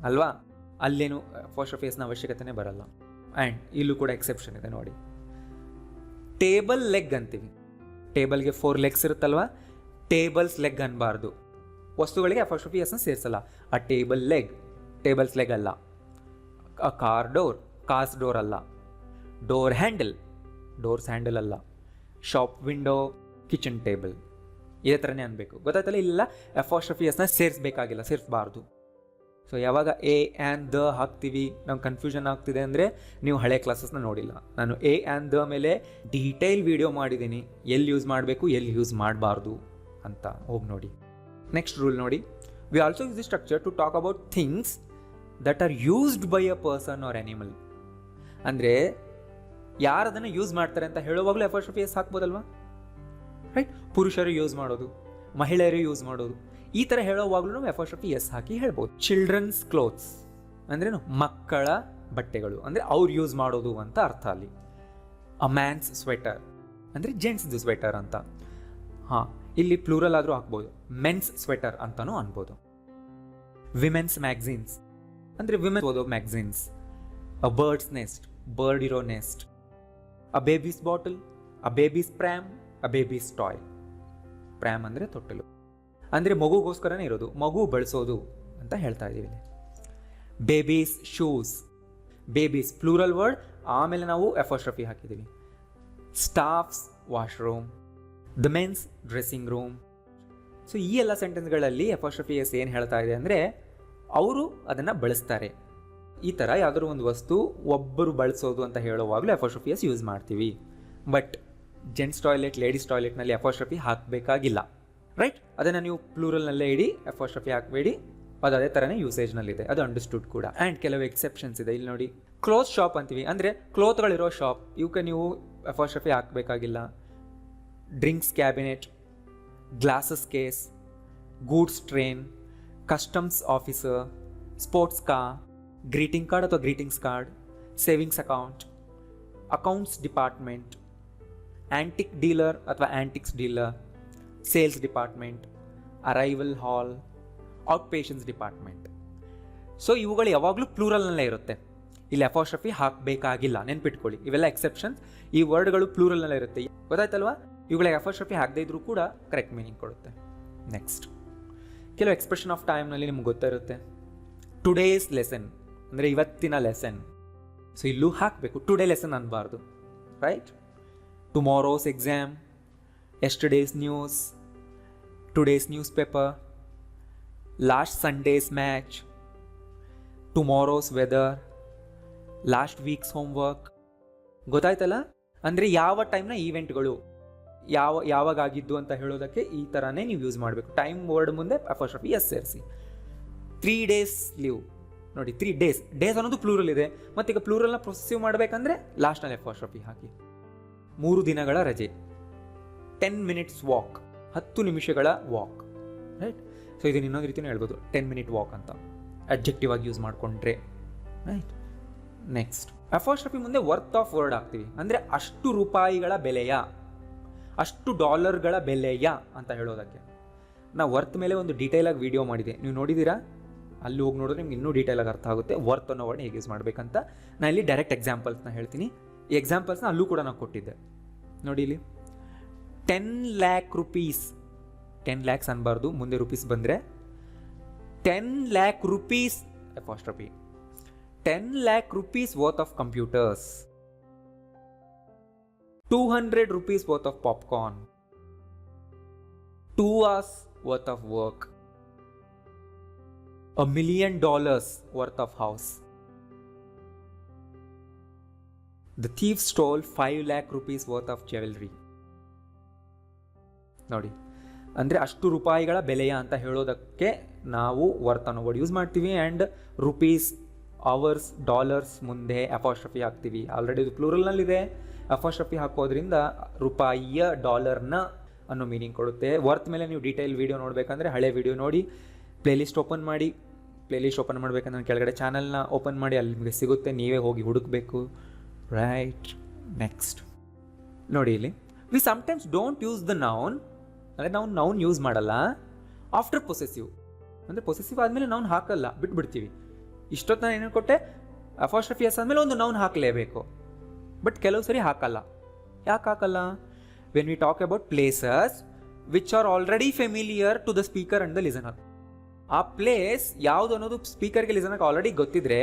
ಅಲ್ವಾ? ಅಲ್ಲೇನು ಅಪೋಸ್ಟ್ರಫಿ ಎಸ್ನ ಅವಶ್ಯಕತೆನೇ ಬರಲ್ಲ. ಆ್ಯಂಡ್ ಇಲ್ಲೂ ಕೂಡ ಎಕ್ಸೆಪ್ಷನ್ ಇದೆ ನೋಡಿ. ಟೇಬಲ್ ಲೆಗ್ ಅಂತೀವಿ. ಟೇಬಲ್ಗೆ 4 ಲೆಗ್ಸ್ ಇರುತ್ತಲ್ವ, ಟೇಬಲ್ಸ್ ಲೆಗ್ ಅನ್ಬಾರ್ದು. ವಸ್ತುಗಳಿಗೆ ಅಪೋಸ್ಟ್ರಫಿ ಎಸ್ನ ಸೇರಿಸಲ್ಲ. ಅ ಟೇಬಲ್ ಲೆಗ್, ಟೇಬಲ್ಸ್ ಲೆಗ್ ಅಲ್ಲ. A car door, cars door ಅಲ್ಲ. ಡೋರ್ ಹ್ಯಾಂಡಲ್, ಡೋರ್ಸ್ ಹ್ಯಾಂಡಲ್ ಅಲ್ಲ. Shop window, kitchen table. ಇದೇ ಥರನೇ ಅನ್ಬೇಕು. ಗೊತ್ತಾಯ್ತಲ್ಲ? ಇಲ್ಲ ಅಪೋಸ್ಟ್ರಫಿ ಎಸ್ನ ಸೇರಿಸಬೇಕಾಗಿಲ್ಲ, ಸೇರಿಸಬಾರ್ದು. ಸೊ ಯಾವಾಗ ಎ ಆ್ಯಂಡ್ ದ ಹಾಕ್ತೀವಿ ನಮ್ಗೆ ಕನ್ಫ್ಯೂಷನ್ ಆಗ್ತಿದೆ ಅಂದರೆ ನೀವು ಹಳೆ ಕ್ಲಾಸಸ್ನ ನೋಡಿಲ್ಲ. ನಾನು ಎ ಆ್ಯಂಡ್ ದ ಮೇಲೆ ಡೀಟೇಲ್ ವಿಡಿಯೋ ಮಾಡಿದ್ದೀನಿ, ಎಲ್ಲಿ ಯೂಸ್ ಮಾಡಬೇಕು ಎಲ್ಲಿ ಯೂಸ್ ಮಾಡಬಾರ್ದು ಅಂತ ಹೋಗಿ ನೋಡಿ. ನೆಕ್ಸ್ಟ್ ರೂಲ್ ನೋಡಿ, we also use the structure to talk about things that are used by a person or animal. ಅಂದರೆ ಯಾರು ಅದನ್ನು ಯೂಸ್ ಮಾಡ್ತಾರೆ ಅಂತ ಹೇಳುವಾಗಲೂ ಅಪೋಸ್ಟ್ರಫಿ ಎಸ್ ಹಾಕ್ಬೋದಲ್ವಾ, ರೈಟ್? ಪುರುಷರು ಯೂಸ್ ಮಾಡೋದು, ಮಹಿಳೆಯರು ಯೂಸ್ ಮಾಡೋದು, ಈ ಥರ ಹೇಳೋವಾಗಲೂ ನಾವು ಅಪಾಸ್ಟ್ರಫಿ ಎಸ್ ಹಾಕಿ ಹೇಳ್ಬೋದು. ಚಿಲ್ಡ್ರನ್ಸ್ ಕ್ಲೋತ್ಸ್ ಅಂದ್ರೇನು, ಮಕ್ಕಳ ಬಟ್ಟೆಗಳು ಅಂದರೆ ಅವ್ರು ಯೂಸ್ ಮಾಡೋದು ಅಂತ ಅರ್ಥ ಅಲ್ಲಿ. ಅ ಮ್ಯಾನ್ಸ್ ಸ್ವೆಟರ್ ಅಂದರೆ ಜೆಂಟ್ಸ್ದು ಸ್ವೆಟರ್ ಅಂತ. ಹಾಂ, ಇಲ್ಲಿ ಪ್ಲೂರಲ್ ಆದರೂ ಹಾಕ್ಬೋದು, ಮೆನ್ಸ್ ಸ್ವೆಟರ್ ಅಂತಲೂ ಅನ್ಬೋದು. ವಿಮೆನ್ಸ್ ಮ್ಯಾಗ್ಝಿನ್ಸ್ ಅಂದರೆ ವಿಮೆನ್ ಓದೋ ಮ್ಯಾಗ್ಝಿನ್ಸ್. ಅ ಬರ್ಡ್ಸ್ ನೆಸ್ಟ್, ಬರ್ಡ್ ಇರೋ ನೆಸ್ಟ್. ಅ ಬೇಬೀಸ್ ಬಾಟಲ್, ಅ ಬೇಬೀಸ್ ಪ್ರ್ಯಾಮ್, ಅ ಬೇಬೀಸ್ ಟಾಯ್. ಪ್ರ್ಯಾಮ್ ಅಂದರೆ ತೊಟ್ಟಲು, ಅಂದರೆ ಮಗುಗೋಸ್ಕರನೇ ಇರೋದು, ಮಗು ಬಳಸೋದು ಅಂತ ಹೇಳ್ತಾ ಇದ್ದೀವಿ. Babies shoes, babies plural word, ಆಮೇಲೆ ನಾವು ಅಪಾಸ್ಟ್ರಫಿ ಹಾಕಿದ್ದೀವಿ. Staffs washroom, the men's dressing room. So ಈ ಎಲ್ಲ ಸೆಂಟೆನ್ಸ್ಗಳಲ್ಲಿ ಅಪಾಸ್ಟ್ರಫಿ ಎಸ್ ಏನು ಹೇಳ್ತಾ ಇದೆ ಅಂದರೆ ಅವರು ಅದನ್ನು ಬಳಸ್ತಾರೆ. ಈ ಥರ ಯಾವುದಾದ್ರು ಒಂದು ವಸ್ತು ಒಬ್ಬರು ಬಳಸೋದು ಅಂತ ಹೇಳುವಾಗಲೂ ಅಪಾಸ್ಟ್ರಫಿ ಎಸ್ ಯೂಸ್ ಮಾಡ್ತೀವಿ. ಬಟ್ ಜೆಂಟ್ಸ್ ಟಾಯ್ಲೆಟ್, ಲೇಡೀಸ್ ಟಾಯ್ಲೆಟ್ನಲ್ಲಿ ಅಪಾಸ್ಟ್ರಫಿ ಹಾಕಬೇಕಾಗಿಲ್ಲ, ರೈಟ್? ಅದನ್ನು ನೀವು ಪ್ಲೂರಲ್ನಲ್ಲೇ ಇಡಿ, ಅಪಾಸ್ಟ್ರಫಿ ಹಾಕಬೇಡಿ. ಅದು ಅದೇ ಥರನೇ ಯೂಸೇಜ್ನಲ್ಲಿದೆ, ಅದು ಅಂಡರ್ಸ್ಟುಡ್ ಕೂಡ. ಆ್ಯಂಡ್ ಕೆಲವು ಎಕ್ಸೆಪ್ಷನ್ಸ್ ಇದೆ. ಇಲ್ಲಿ ನೋಡಿ, ಕ್ಲೋತ್ ಶಾಪ್ ಅಂತೀವಿ ಅಂದರೆ ಕ್ಲೋತ್ಗಳಿರೋ ಶಾಪ್, ಇವಕ್ಕೆ ನೀವು ಅಪಾಸ್ಟ್ರಫಿ ಹಾಕಬೇಕಾಗಿಲ್ಲ. Drinks cabinet, glasses case, goods train, customs officer, sports car, greeting card ಅಥವಾ greetings card, savings account, accounts department, antique dealer ಅಥವಾ antiques dealer, sales department, arrival hall, outpatients department. So ಇವುಗಳು ಯಾವಾಗಲೂ ಪ್ಲೂರಲ್ನಲ್ಲೇ ಇರುತ್ತೆ, ಇಲ್ಲಿ apostrophe ಹಾಕಬೇಕಾಗಿಲ್ಲ, ನೆನ್ಪಿಟ್ಕೊಳ್ಳಿ. ಇವೆಲ್ಲ exceptions, ಈ ವರ್ಡ್ಗಳು ಪ್ಲೂರಲ್ನಲ್ಲೇ ಇರುತ್ತೆ, ಗೊತ್ತಾಯ್ತಲ್ವಾ? ಇವುಗಳಿಗೆ ಅಪಾಸ್ಟ್ರಫಿ ಹಾಕದೇ ಇದ್ರೂ ಕೂಡ ಕರೆಕ್ಟ್ ಮೀನಿಂಗ್ ಕೊಡುತ್ತೆ. ನೆಕ್ಸ್ಟ್, ಕೆಲವು ಎಕ್ಸ್ಪ್ರೆಷನ್ ಆಫ್ ಟೈಮ್ನಲ್ಲಿ ನಿಮ್ಗೆ ಗೊತ್ತಿರುತ್ತೆ. ಟುಡೇಸ್ ಲೆಸನ್ ಅಂದರೆ ಇವತ್ತಿನ ಲೆಸನ್, ಸೊ ಇಲ್ಲೂ ಹಾಕಬೇಕು, ಟುಡೇ ಲೆಸನ್ ಅನ್ನಬಾರ್ದು, right? Tomorrow's exam, yesterday's news, today's newspaper, last Sunday's match, tomorrow's weather, last week's homework. ಗೊತ್ತಾಯ್ತಲ್ಲ? ಅಂದರೆ ಯಾವ ಟೈಮ್ನ ಈವೆಂಟ್ಗಳು ಯಾವಾಗ ಆಗಿದ್ದು ಅಂತ ಹೇಳೋದಕ್ಕೆ ಈ ಥರನೇ ನೀವು ಯೂಸ್ ಮಾಡಬೇಕು. ಟೈಮ್ ವರ್ಡ್ ಮುಂದೆ ಅಪಾಸ್ಟ್ರಫಿ ಎಸ್ ಸೇರಿಸಿ. 3 days ಲೀವ್ ನೋಡಿ, 3 days, ಡೇಸ್ ಅನ್ನೋದು ಪ್ಲೂರಲ್ ಇದೆ, ಮತ್ತು ಈಗ ಪ್ಲೂರಲ್ನ ಪ್ರೊಸೆಸಿವ್ ಮಾಡಬೇಕಂದ್ರೆ ಲಾಸ್ಟ್ನಲ್ಲಿ ಅಪಾಸ್ಟ್ರಫಿ ಹಾಕಿ. 3 ದಿನಗಳ ರಜೆ, 10 minutes ವಾಕ್, 10 ನಿಮಿಷಗಳ ವಾಕ್, ರೈಟ್? ಸೊ ಇದನ್ನು ಇನ್ನೊಂದು ರೀತಿಯೂ ಹೇಳ್ಬೋದು, 10 minute ವಾಕ್ ಅಂತ ಅಡ್ಜೆಕ್ಟಿವ್ ಆಗಿ ಯೂಸ್ ಮಾಡಿಕೊಂಡ್ರೆ, ರೈಟ್? ನೆಕ್ಸ್ಟ್, ಅಪಾಸ್ಟ್ರಫಿ ಮುಂದೆ ವರ್ತ್ ಆಫ್ ವರ್ಡ್ ಹಾಕ್ತೀವಿ, ಅಂದರೆ ಅಷ್ಟು ರೂಪಾಯಿಗಳ ಬೆಲೆಯ, ಅಷ್ಟು ಡಾಲರ್ಗಳ ಬೆಲೆಯ ಅಂತ ಹೇಳೋದಕ್ಕೆ. ನಾವು ವರ್ತ್ ಮೇಲೆ ಒಂದು ಡೀಟೇಲಾಗಿ ವಿಡಿಯೋ ಮಾಡಿದೆ, ನೀವು ನೋಡಿದ್ದೀರಾ? ಅಲ್ಲಿ ಹೋಗಿ ನೋಡಿದ್ರೆ ನಿಮ್ಗೆ ಇನ್ನೂ ಡೀಟೇಲಾಗಿ ಅರ್ಥ ಆಗುತ್ತೆ ವರ್ತ್ ಅನ್ನೋ ವರ್ಡ್ ಹೇಗೆ ಯೂಸ್ ಮಾಡಬೇಕಂತ. ನಾನು ಇಲ್ಲಿ ಡೈರೆಕ್ಟ್ ಎಕ್ಸಾಂಪಲ್ಸ್ನ ಹೇಳ್ತೀನಿ. ಈ ಎಕ್ಸಾಂಪಲ್ಸ್ನ ಅಲ್ಲೂ ಕೂಡ ನಾವು ಕೊಟ್ಟಿದ್ದೆ ನೋಡಿ. ಇಲ್ಲಿ 10 lakh rupees, 10 lakhs ಅನ್ಬಾರ್ದು, ಮುಂದೆ ರುಪೀಸ್ ಬಂದರೆ 10 lakh rupees apostrophe, 10 lakh rupees worth of computers, 200 rupees worth of popcorn, 2 hours worth of work, $1 million worth of house. The thief stole 5 lakh rupees worth of jewelry. ನೋಡಿ, ಅಂದರೆ ಅಷ್ಟು ರೂಪಾಯಿಗಳ ಬೆಲೆಯ ಅಂತ ಹೇಳೋದಕ್ಕೆ ನಾವು ವರ್ತ್ ಅನ್ನೋ ವರ್ಡ್ ಯೂಸ್ ಮಾಡ್ತೀವಿ. ಆ್ಯಂಡ್ ರುಪೀಸ್, ಅವರ್ಸ್, ಡಾಲರ್ಸ್ ಮುಂದೆ ಅಪಾಸ್ಟ್ರಫಿ ಹಾಕ್ತೀವಿ. ಆಲ್ರೆಡಿ ಇದು ಪ್ಲೂರಲ್ನಲ್ಲಿದೆ, ಅಪಾಸ್ಟ್ರಫಿ ಹಾಕೋದ್ರಿಂದ ರೂಪಾಯಿಯ, ಡಾಲರ್ನ ಅನ್ನೋ ಮೀನಿಂಗ್ ಕೊಡುತ್ತೆ. ವರ್ತ್ ಮೇಲೆ ನೀವು ಡೀಟೇಲ್ ವೀಡಿಯೋ ನೋಡಬೇಕಂದ್ರೆ ಹಳೆ ವೀಡಿಯೋ ನೋಡಿ, ಪ್ಲೇಲಿಸ್ಟ್ ಓಪನ್ ಮಾಡಿ. ಪ್ಲೇಲಿಸ್ಟ್ ಓಪನ್ ಮಾಡಬೇಕಂದ್ರೆ ಕೆಳಗಡೆ ಚಾನಲ್ನ ಓಪನ್ ಮಾಡಿ, ಅಲ್ಲಿ ನಿಮಗೆ ಸಿಗುತ್ತೆ, ನೀವೇ ಹೋಗಿ ಹುಡುಕಬೇಕು, ರೈಟ್? ನೆಕ್ಸ್ಟ್ ನೋಡಿ, ಇಲ್ಲಿ we sometimes don't use the noun, ಅಂದರೆ ನಾವು ನೌನ್ ಯೂಸ್ ಮಾಡಲ್ಲ ಆಫ್ಟರ್ ಪೊಸೆಸಿವ್, ಅಂದರೆ ಪೊಸೆಸಿವ್ ಆದಮೇಲೆ ನೌನ್ ಹಾಕಲ್ಲ, ಬಿಟ್ಬಿಡ್ತೀವಿ. ಇಷ್ಟೊತ್ತು ನಾನು ಏನು ಕೊಟ್ಟೆ, ಅಪಾಸ್ಟ್ರಫಿ ಎಸ್ ಆದಮೇಲೆ ಒಂದು ನೌನ್ ಹಾಕಲೇಬೇಕು. ಬಟ್ ಕೆಲವು ಸರಿ ಹಾಕಲ್ಲ. ಯಾಕೆ ಹಾಕಲ್ಲ? When we talk about places which are already familiar to the speaker and the listener. ಆ ಪ್ಲೇಸ್ ಯಾವುದು ಅನ್ನೋದು ಸ್ಪೀಕರ್ಗೆ, ಲಿಸನರ್ಗೆ ಆಲ್ರೆಡಿ ಗೊತ್ತಿದ್ರೆ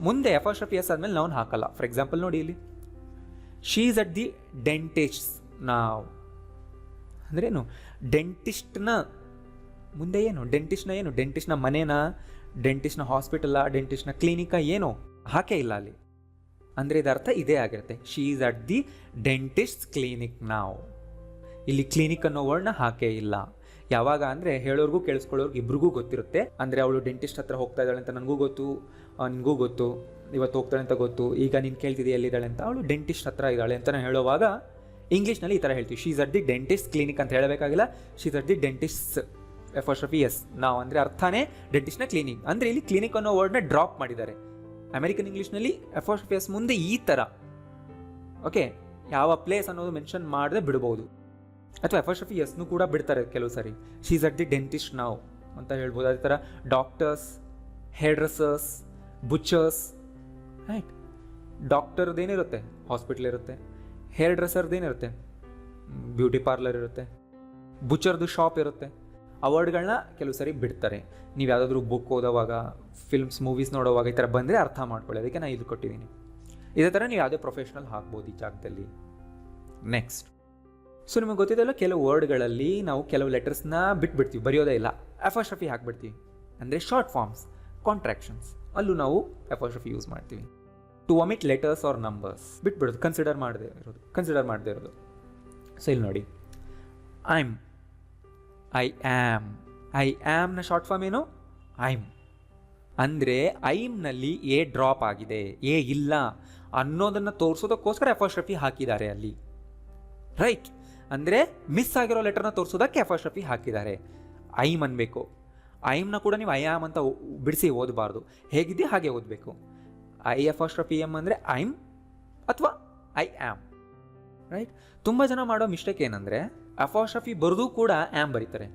ಮುಂದೆ ಅಪಾಸ್ಟ್ರಫಿ ಎಸ್ ಆದಮೇಲೆ ನೌನ್ ಹಾಕಲ್ಲ. ಫಾರ್ ಎಕ್ಸಾಂಪಲ್ ನೋಡಿ, ಇಲ್ಲಿ she is at the dentist now, ಅಂದ್ರೇನು? ಡೆಂಟಿಸ್ಟ್ನ ಮುಂದೆ ಏನು? ಡೆಂಟಿಸ್ಟ್ನ ಏನು? ಡೆಂಟಿಸ್ಟ್ನ ಮನೇನ, ಡೆಂಟಿಸ್ಟ್ನ ಹಾಸ್ಪಿಟಲ, ಡೆಂಟಿಸ್ಟ್ನ ಕ್ಲಿನಿಕ, ಏನೋ ಹಾಕೇ ಇಲ್ಲ ಅಲ್ಲಿ. ಅಂದರೆ ಇದರ್ಥ ಇದೇ ಆಗಿರುತ್ತೆ, ಶೀ is at the dentist clinic ನಾವ್. ಇಲ್ಲಿ ಕ್ಲಿನಿಕ್ ಅನ್ನೋ ವರ್ಡ್ನ ಹಾಕೇ ಇಲ್ಲ. ಯಾವಾಗ ಅಂದರೆ ಹೇಳೋರ್ಗೂ ಕೇಳಿಸ್ಕೊಳ್ಳೋರ್ಗೂ ಇಬ್ರಿಗೂ ಗೊತ್ತಿರುತ್ತೆ. ಅಂದರೆ ಅವಳು ಡೆಂಟಿಸ್ಟ್ ಹತ್ರ ಹೋಗ್ತಾ ಇದ್ದಾಳೆ ಅಂತ ನನಗೂ ಗೊತ್ತು, ನಿನಗೂ ಗೊತ್ತು, ಇವತ್ತು ಹೋಗ್ತಾಳೆ ಅಂತ ಗೊತ್ತು. ಈಗ ನೀನು ಕೇಳ್ತಿದ್ದೀಯ ಎಲ್ಲಿದ್ದಾಳೆ ಅಂತ, ಅವಳು ಡೆಂಟಿಸ್ಟ್ ಹತ್ರ ಇದ್ದಾಳೆ ಅಂತ ಹೇಳುವಾಗ ಇಂಗ್ಲೀಷ್ನಲ್ಲಿ ಈ ಥರ ಹೇಳ್ತೀವಿ, she's at the dentist clinic ಅಂತ ಹೇಳಬೇಕಾಗಿಲ್ಲ, she's at the dentist apostrophe S. ನಾವು ಅಂದರೆ ಅರ್ಥನೇ ಡೆಂಟಿಸ್ಟ್ನ ಕ್ಲಿನಿಕ್, ಅಂದರೆ ಇಲ್ಲಿ ಕ್ಲಿನಿಕ್ ಅನ್ನೋ ವರ್ಡ್ನ ಡ್ರಾಪ್ ಮಾಡಿದ್ದಾರೆ. ಅಮೆರಿಕನ್ ಇಂಗ್ಲೀಷ್ನಲ್ಲಿ ಎಫೋಸ್ಟ್ರಫಿ ಎಸ್ ಮುಂದೆ ಈ ಥರ ಓಕೆ ಯಾವ ಪ್ಲೇಸ್ ಅನ್ನೋದು ಮೆನ್ಷನ್ ಮಾಡದೆ ಬಿಡ್ಬೋದು, ಅಥವಾ ಎಫೋಸ್ಟ್ರಫಿ ಎಸ್ನು ಕೂಡ ಬಿಡ್ತಾರೆ ಕೆಲವು ಸಾರಿ. ಶೀಸ್ ಅಟ್ ದಿ ಡೆಂಟಿಸ್ಟ್ ನಾವು ಅಂತ ಹೇಳ್ಬೋದು. ಅದೇ ಥರ doctors, hair dressers, ಬುಚ್ಚರ್ಸ್, right. ಡಾಕ್ಟರ್ದೇನಿರುತ್ತೆ, hospital ಇರುತ್ತೆ. ಹೇರ್ ಡ್ರೆಸ್ಸರ್ದೇನಿರುತ್ತೆ, ಬ್ಯೂಟಿ ಪಾರ್ಲರ್ ಇರುತ್ತೆ. ಬುಚ್ಚರ್ದು ಶಾಪ್ ಇರುತ್ತೆ. ಆ ವರ್ಡ್ಗಳನ್ನ ಕೆಲವು ಸರಿ ಬಿಡ್ತಾರೆ. ನೀವು ಯಾವುದಾದ್ರೂ ಬುಕ್ ಓದೋವಾಗ, ಫಿಲ್ಮ್ಸ್, ಮೂವೀಸ್ ನೋಡೋವಾಗ ಈ ಥರ ಬಂದರೆ ಅರ್ಥ ಮಾಡ್ಕೊಳ್ಳಿ, ಅದಕ್ಕೆ ನಾನು ಇದು ಕೊಟ್ಟಿದ್ದೀನಿ. ಇದೇ ಥರ ನೀವು ಯಾವುದೇ ಪ್ರೊಫೆಷ್ನಲ್ ಹಾಕ್ಬೋದು ಈ ಜಾಗದಲ್ಲಿ. ನೆಕ್ಸ್ಟ್, ಸೊ ನಿಮಗೆ ಗೊತ್ತಿದೆಲ್ಲ ಕೆಲವು ವರ್ಡ್ಗಳಲ್ಲಿ ನಾವು ಕೆಲವು ಲೆಟರ್ಸ್ನ ಬಿಟ್ಬಿಡ್ತೀವಿ, ಬರೆಯೋದೇ ಇಲ್ಲ, ಎಫೋಸ್ಟ್ರಫಿ ಹಾಕ್ಬಿಡ್ತೀವಿ. ಅಂದರೆ ಶಾರ್ಟ್ ಫಾರ್ಮ್ಸ್, ಕಾಂಟ್ರಾಕ್ಷನ್ಸ್, ಅಲ್ಲೂ ನಾವು ಎಫೋಸ್ಟ್ರಫಿ ಯೂಸ್ ಮಾಡ್ತೀವಿ. To omit letters or numbers ಬಿಟ್ಬಿಡೋದು, ಕನ್ಸಿಡರ್ ಮಾಡದೇ ಇರೋದು. ಸೊ ಇಲ್ಲಿ ನೋಡಿ, ಐ ಆ್ಯಮ್ನ ಶಾರ್ಟ್ ಫಾರ್ಮ್ ಏನು, ಐಮ್. ಅಂದರೆ ಐಮ್ನಲ್ಲಿ ಎ ಡ್ರಾಪ್ ಆಗಿದೆ, ಎ ಇಲ್ಲ ಅನ್ನೋದನ್ನು ತೋರಿಸೋದಕ್ಕೋಸ್ಕರ ಎಫೋಸ್ಟ್ರಫಿ ಹಾಕಿದ್ದಾರೆ ಅಲ್ಲಿ, ರೈಟ್. ಅಂದರೆ ಮಿಸ್ ಆಗಿರೋ ಲೆಟರ್ನ ತೋರಿಸೋದಕ್ಕೆ ಎಫೋಸ್ಟ್ರಫಿ ಹಾಕಿದ್ದಾರೆ. ಐಮ್ ಅನ್ಬೇಕು. ಐಮ್ನ ಕೂಡ ನೀವು ಐ ಆಮ್ ಅಂತ ಬಿಡಿಸಿ ಓದಬಾರ್ದು, ಹೇಗಿದೆಯೋ ಹಾಗೆ ಓದಬೇಕು. ಐ ಎಫೋಸ್ಟ್ರಫಿ ಎಮ್ ಅಂದರೆ ಐಮ್ ಅಥವಾ ಐ ಆಮ್, ರೈಟ್. ತುಂಬ ಜನ ಮಾಡೋ ಮಿಸ್ಟೇಕ್ ಏನಂದರೆ ಎಫೋಸ್ಟ್ರಫಿ ಬರೆದು ಕೂಡ ಆ್ಯಮ್ ಬರೀತಾರೆ.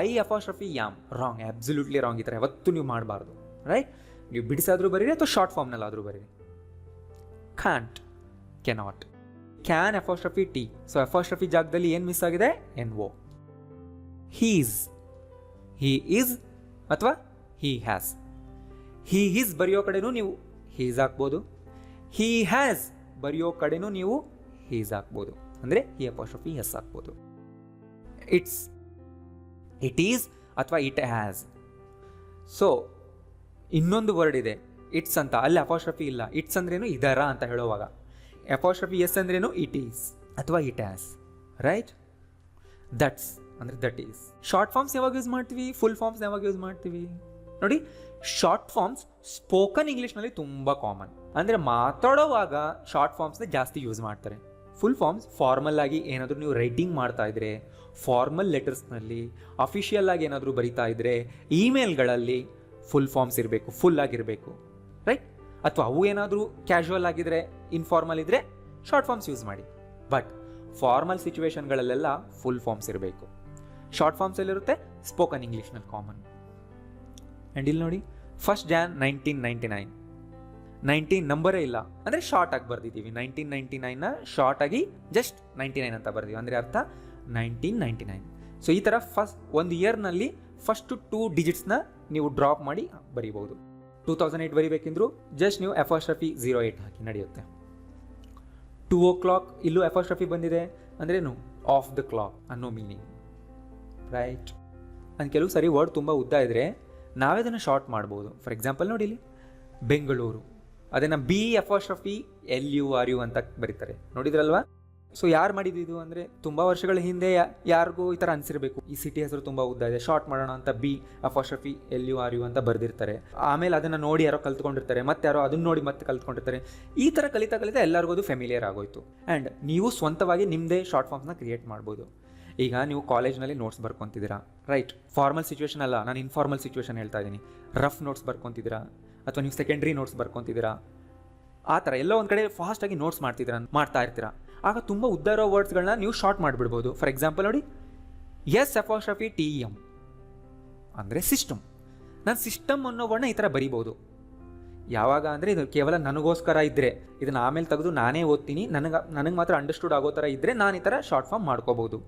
I apostrophe am, wrong, absolutely wrong. ಈ ಥರ ಯಾವತ್ತೂ ನೀವು ಮಾಡಬಾರ್ದು, ರೈಟ್. ನೀವು ಬಿಡಿಸಾದ್ರೂ ಬರೀರಿ ಅಥವಾ ಶಾರ್ಟ್ ಫಾರ್ಮ್ನಲ್ಲಾದರೂ ಬರೀರಿ. Can't, cannot. Can apostrophe T. So apostrophe ಜಾಗದಲ್ಲಿ ಏನು ಮಿಸ್ ಆಗಿದೆ, ಎನ್ ಒ. ಹೀ ಈಸ್ ಅಥವಾ ಹೀ ಹ್ಯಾಸ್. ಹೀ ಈಸ್ ಬರೆಯೋ ಕಡೆನೂ ನೀವು ಹೀಸ್ ಹಾಕ್ಬೋದು. ಹೀ ಹ್ಯಾಸ್ ಬರೆಯೋ ಕಡೆನೂ ನೀವು ಹೀಸ್ ಹಾಕ್ಬೋದು, ಅಂದರೆ ಹಿ ಎಫೋಸ್ಟ್ರಫಿ ಎಸ್ ಹಾಕ್ಬೋದು. ಇಟ್ ಈಸ್ ಅಥವಾ ಇಟ್ ಹ್ಯಾಸ್. ಸೊ ಇನ್ನೊಂದು ವರ್ಡ್ ಇದೆ ಇಟ್ಸ್ ಅಂತ, ಅಲ್ಲಿ ಅಪೋಸ್ಟ್ರಫಿ ಇಲ್ಲ. ಇಟ್ಸ್ ಅಂದ್ರೇನು, ಇದರ ಅಂತ ಹೇಳುವಾಗ. ಅಪೋಸ್ಟ್ರಫಿ ಎಸ್ ಅಂದ್ರೇನು, ಇಟ್ ಈಸ್ ಅಥವಾ ಇಟ್ ಹ್ಯಾಸ್, ರೈಟ್. ದಟ್ಸ್ ಅಂದರೆ ದಟ್ ಈಸ್. ಶಾರ್ಟ್ ಫಾರ್ಮ್ಸ್ ಯಾವಾಗ ಯೂಸ್ ಮಾಡ್ತೀವಿ, ಫುಲ್ ಫಾರ್ಮ್ಸ್ ಯಾವಾಗ ಯೂಸ್ ಮಾಡ್ತೀವಿ ನೋಡಿ. ಶಾರ್ಟ್ ಫಾರ್ಮ್ಸ್ ಸ್ಪೋಕನ್ ಇಂಗ್ಲೀಷ್ನಲ್ಲಿ ತುಂಬ ಕಾಮನ್, ಅಂದರೆ ಮಾತಾಡೋವಾಗ ಶಾರ್ಟ್ ಫಾರ್ಮ್ಸ್ನ ಜಾಸ್ತಿ ಯೂಸ್ ಮಾಡ್ತಾರೆ. ಫುಲ್ ಫಾರ್ಮ್ಸ್ ಫಾರ್ಮಲ್ ಆಗಿ ಏನಾದರೂ ನೀವು ರೈಟಿಂಗ್ ಮಾಡ್ತಾ ಇದ್ರೆ, ಫಾರ್ಮಲ್ ಲೆಟರ್ಸ್ನಲ್ಲಿ ಅಫಿಷಿಯಲ್ ಆಗಿ ಏನಾದರೂ ಬರಿತಾ ಇದ್ರೆ, ಇಮೇಲ್ಗಳಲ್ಲಿ ಫುಲ್ ಫಾರ್ಮ್ಸ್ ಇರಬೇಕು, ಫುಲ್ ಆಗಿರಬೇಕು, ರೈಟ್. ಅಥವಾ ಅವು ಏನಾದರೂ ಕ್ಯಾಶುವಲ್ ಆಗಿದ್ರೆ, ಇನ್ಫಾರ್ಮಲ್ ಇದ್ದರೆ ಶಾರ್ಟ್ ಫಾರ್ಮ್ಸ್ ಯೂಸ್ ಮಾಡಿ. ಬಟ್ ಫಾರ್ಮಲ್ ಸಿಚುವೇಶನ್ಗಳಲ್ಲೆಲ್ಲ ಫುಲ್ ಫಾರ್ಮ್ಸ್ ಇರಬೇಕು. ಶಾರ್ಟ್ ಫಾರ್ಮ್ಸ್ ಎಲ್ಲಿರುತ್ತೆ, ಸ್ಪೋಕನ್ ಇಂಗ್ಲೀಷ್ನಲ್ಲಿ ಕಾಮನ್. ಆ್ಯಂಡ್ ಇಲ್ಲಿ ನೋಡಿ, 1 Jan 1999, 19 ನಂಬರೇ ಇಲ್ಲ, ಅಂದರೆ ಶಾರ್ಟ್ ಆಗಿ ಬರ್ದಿದ್ದೀವಿ. 1999ನ ಶಾರ್ಟ್ ಆಗಿ ಜಸ್ಟ್ 99 ಅಂತ ಬರ್ದೀವಿ, ಅಂದರೆ ಅರ್ಥ 1999. ಸೊ ಈ ಥರ ಒಂದು ಇಯರ್ನಲ್ಲಿ ಫಸ್ಟು 2 ಡಿಜಿಟ್ಸ್ನ ನೀವು ಡ್ರಾಪ್ ಮಾಡಿ ಬರೀಬಹುದು. 2008 ಬರಿಬೇಕೆಂದ್ರು ಜಸ್ಟ್ ನೀವು ಎಫೋಸ್ಟ್ರಫಿ 08 ಹಾಕಿ ನಡೆಯುತ್ತೆ. 2 o'clock ಇಲ್ಲೂ ಎಫೋಸ್ಟ್ರಫಿ ಬಂದಿದೆ, ಅಂದ್ರೇನು, ಆಫ್ ದ ಕ್ಲಾಕ್ ಅನ್ನೋ ಮೀನಿಂಗ್, ರೈಟ್. ಅಂದ್ ಕೆಲವು ಸರಿ ವರ್ಡ್ ತುಂಬ ಉದ್ದ ಇದ್ದರೆ ನಾವೇ ಅದನ್ನು ಶಾರ್ಟ್ ಮಾಡ್ಬೋದು. ಫಾರ್ ಎಕ್ಸಾಂಪಲ್ ನೋಡಿ, ಇಲ್ಲಿ ಬೆಂಗಳೂರು, ಅದನ್ನು ಬಿ ಎಫೋಸ್ಟ್ರಫಿ LURU ಅಂತ ಬರೀತಾರೆ, ನೋಡಿದ್ರಲ್ವಾ. ಸೊ ಯಾರು ಮಾಡಿದ್ದು ಅಂದರೆ ತುಂಬ ವರ್ಷಗಳ ಹಿಂದೆ ಯಾರಿಗೂ ಈ ಥರ ಅನಿಸಿರಬೇಕು, ಈ ಸಿಟಿ ಹೆಸರು ತುಂಬ ಉದ್ದ ಇದೆ, ಶಾರ್ಟ್ ಮಾಡೋಣ ಅಂತ ಬಿ ಎಫೋಸ್ಟ್ರಫಿ LURU ಅಂತ ಬರೆದಿರ್ತಾರೆ. ಆಮೇಲೆ ಅದನ್ನು ನೋಡಿ ಯಾರೋ ಕಲ್ತ್ಕೊಂಡಿರ್ತಾರೆ, ಮತ್ತೆ ಯಾರೋ ಅದನ್ನು ನೋಡಿ ಮತ್ತೆ ಕಲ್ತ್ಕೊಂಡಿರ್ತಾರೆ. ಈ ಥರ ಕಲಿತಾ ಎಲ್ಲರಿಗೂ ಅದು ಫೆಮಿಲಿಯರ್ ಆಗೋಯ್ತು. ಆ್ಯಂಡ್ ನೀವು ಸ್ವಂತವಾಗಿ ನಿಮ್ಮದೇ ಶಾರ್ಟ್ ಫಾರ್ಮ್ಸ್ನ ಕ್ರಿಯೇಟ್ ಮಾಡ್ಬೋದು. ಈಗ ನೀವು ಕಾಲೇಜ್ನಲ್ಲಿ ನೋಟ್ಸ್ ಬರ್ಕೊತಿದ್ದೀರಾ, ರೈಟ್. ಫಾರ್ಮಲ್ ಸಿಚುವೇಶನ್ ಅಲ್ಲ, ನಾನು ಇನ್ಫಾರ್ಮಲ್ ಸಿಚುವೇಶನ್ ಹೇಳ್ತಾ ಇದ್ದೀನಿ. ರಫ್ ನೋಟ್ಸ್ ಬರ್ಕೊತಿದ್ದೀರಾ, ಅಥವಾ ನೀವು ಸೆಕೆಂಡ್ರಿ ನೋಟ್ಸ್ ಬರ್ಕೊತಿದ್ದೀರಾ, ಆ ಥರ ಎಲ್ಲೋ ಒಂದು ಕಡೆ ಫಾಸ್ಟಾಗಿ ನೋಟ್ಸ್ ಮಾಡ್ತಾ ಇರ್ತೀರಾ. ಆಗ ತುಂಬ ಉದ್ದ ಇರೋ ವರ್ಡ್ಸ್ಗಳನ್ನ ನೀವು ಶಾರ್ಟ್ ಮಾಡಿಬಿಡ್ಬೋದು. ಫಾರ್ ಎಕ್ಸಾಂಪಲ್ ನೋಡಿ, ಎಸ್ ಎಫೋಸ್ಟ್ರಫಿ TEM ಅಂದರೆ ಸಿಸ್ಟಮ್. ನಾನು ಸಿಸ್ಟಮ್ ಅನ್ನೋ ವರ್ಡ್ನ ಈ ಥರ ಬರಿಬೋದು. ಯಾವಾಗ ಅಂದರೆ ಇದು ಕೇವಲ ನನಗೋಸ್ಕರ ಇದ್ದರೆ, ಇದನ್ನು ಆಮೇಲೆ ತೆಗೆದು ನಾನೇ ಓದ್ತೀನಿ, ನನಗೆ ಮಾತ್ರ ಅಂಡರ್ಸ್ಟುಡ್ ಆಗೋ ಥರ ಇದ್ದರೆ ನಾನು ಈ ಥರ ಶಾರ್ಟ್ ಫಾರ್ಮ್ ಮಾಡ್ಕೋಬೋದು.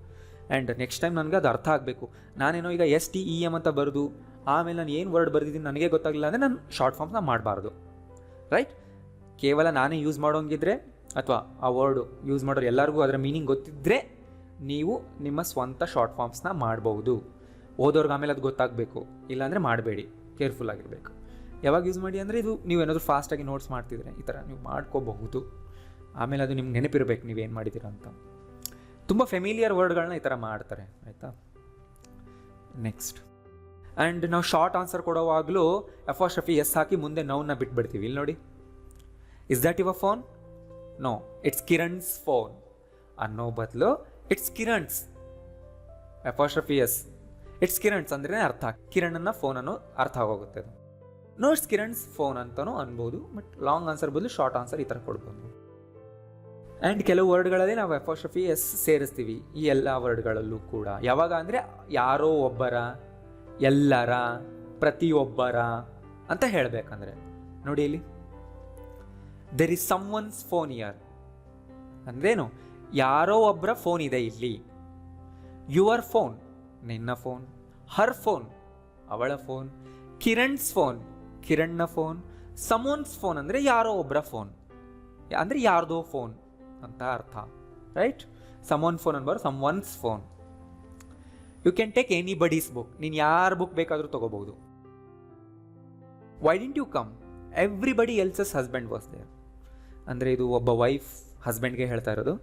ಆ್ಯಂಡ್ ನೆಕ್ಸ್ಟ್ ಟೈಮ್ ನನಗೆ ಅದು ಅರ್ಥ ಆಗಬೇಕು. ನಾನೇನೋ ಈಗ STEM ಅಂತ ಬರೆದು ಆಮೇಲೆ ನಾನು ಏನು ವರ್ಡ್ ಬರೆದಿದ್ದೀನಿ ನನಗೆ ಗೊತ್ತಾಗಲಿಲ್ಲ ಅಂದರೆ ನಾನು ಶಾರ್ಟ್ ಫಾರ್ಮ್ಸ್ನ ಮಾಡಬಾರ್ದು, ರೈಟ್. ಕೇವಲ ನಾನೇ ಯೂಸ್ ಮಾಡೋಂಗಿದ್ರೆ, ಅಥವಾ ಆ ವರ್ಡು ಯೂಸ್ ಮಾಡೋರು ಎಲ್ಲರಿಗೂ ಅದರ ಮೀನಿಂಗ್ ಗೊತ್ತಿದ್ದರೆ ನೀವು ನಿಮ್ಮ ಸ್ವಂತ ಶಾರ್ಟ್ ಫಾರ್ಮ್ಸ್ನ ಮಾಡ್ಬೋದು. ಓದೋರ್ಗೆ ಆಮೇಲೆ ಅದು ಗೊತ್ತಾಗಬೇಕು, ಇಲ್ಲಾಂದರೆ ಮಾಡಬೇಡಿ, ಕೇರ್ಫುಲ್ ಆಗಿರಬೇಕು. ಯಾವಾಗ ಯೂಸ್ ಮಾಡಿ ಅಂದರೆ ಇದು ನೀವು ಏನಾದರೂ ಫಾಸ್ಟಾಗಿ ನೋಟ್ಸ್ ಮಾಡ್ತಿದ್ರೆ ಈ ಥರ ನೀವು ಮಾಡ್ಕೋಬಹುದು. ಆಮೇಲೆ ಅದು ನಿಮ್ಗೆ ನೆನಪಿರಬೇಕು ನೀವೇನು ಮಾಡಿದ್ದೀರಾ ಅಂತ. ತುಂಬ ಫೆಮಿಲಿಯರ್ ವರ್ಡ್ಗಳನ್ನ ಈ ಥರ ಮಾಡ್ತಾರೆ, ಆಯಿತಾ. ನೆಕ್ಸ್ಟ್, ಆ್ಯಂಡ್ ನಾವು ಶಾರ್ಟ್ ಆನ್ಸರ್ ಕೊಡೋವಾಗಲೂ ಎಫೋಸ್ಟ್ರಫಿ ಎಸ್ ಹಾಕಿ ಮುಂದೆ ನೌನ್ನ ಬಿಟ್ಬಿಡ್ತೀವಿ. ಇಲ್ಲಿ ನೋಡಿ, is that your phone? No, it's Kiran's phone. ಅನ್ನೋ ಬದಲು it's Kiran's apostrophe s, it's Kiran's ಅಂದ್ರೆ ಅರ್ಥ, ಕಿರಣನ್ನ ಫೋನ್ ಅನ್ನೋ ಅರ್ಥ ಆಗೋಗುತ್ತೆ ಅದು. ನೋ ಇಟ್ಸ್ ಕಿರಣ್ಸ್ ಫೋನ್ ಅಂತಲೂ ಅನ್ಬೋದು, ಬಟ್ ಲಾಂಗ್ ಆನ್ಸರ್ ಬದಲು ಶಾರ್ಟ್ ಆನ್ಸರ್ ಈ ಥರ ಕೊಡ್ಬೋದು. ಆ್ಯಂಡ್ ಕೆಲವು ವರ್ಡ್ಗಳಲ್ಲಿ ನಾವು ಅಪಾಸ್ಟ್ರಫಿ ಎಸ್ ಸೇರಿಸ್ತೀವಿ ಈ ಎಲ್ಲ ವರ್ಡ್ಗಳಲ್ಲೂ ಕೂಡ. ಯಾವಾಗ ಅಂದರೆ ಯಾರೋ ಒಬ್ಬರ, ಎಲ್ಲರ, ಪ್ರತಿಯೊಬ್ಬರ ಅಂತ ಹೇಳಬೇಕಂದ್ರೆ ನೋಡಿ ಇಲ್ಲಿ there is someone's phone here ಅಂದ್ರೇನು, ಯಾರೋ ಒಬ್ಬರ ಫೋನ್ ಇದೆ ಇಲ್ಲಿ. ಯುವರ್ ಫೋನ್ ನಿನ್ನ ಫೋನ್, ಹರ್ ಫೋನ್ ಅವಳ ಫೋನ್, ಕಿರಣ್ಸ್ ಫೋನ್ ಕಿರಣ್ನ ಫೋನ್, ಸಮೋನ್ಸ್ ಫೋನ್ ಅಂದರೆ ಯಾರೋ ಒಬ್ಬರ ಫೋನ್ ಅಂದರೆ ಯಾರ್ದೋ ಫೋನ್ ಅಂತ ಅರ್ಥ, ರೈಟ್? ಸಮೋನ್ ಫೋನ್ ಅನ್ಬಾರ್ದು, someone's phone. You can take anybody's book, ನೀನು ಯಾರ ಬುಕ್ ಬೇಕಾದರೂ ತಗೋಬಹುದು. Why didn't you come, everybody else's husband was there ಅಂದರೆ ಇದು ಒಬ್ಬ ವೈಫ್ ಹಸ್ಬೆಂಡ್ಗೆ ಹೇಳ್ತಾ ಇರೋದು,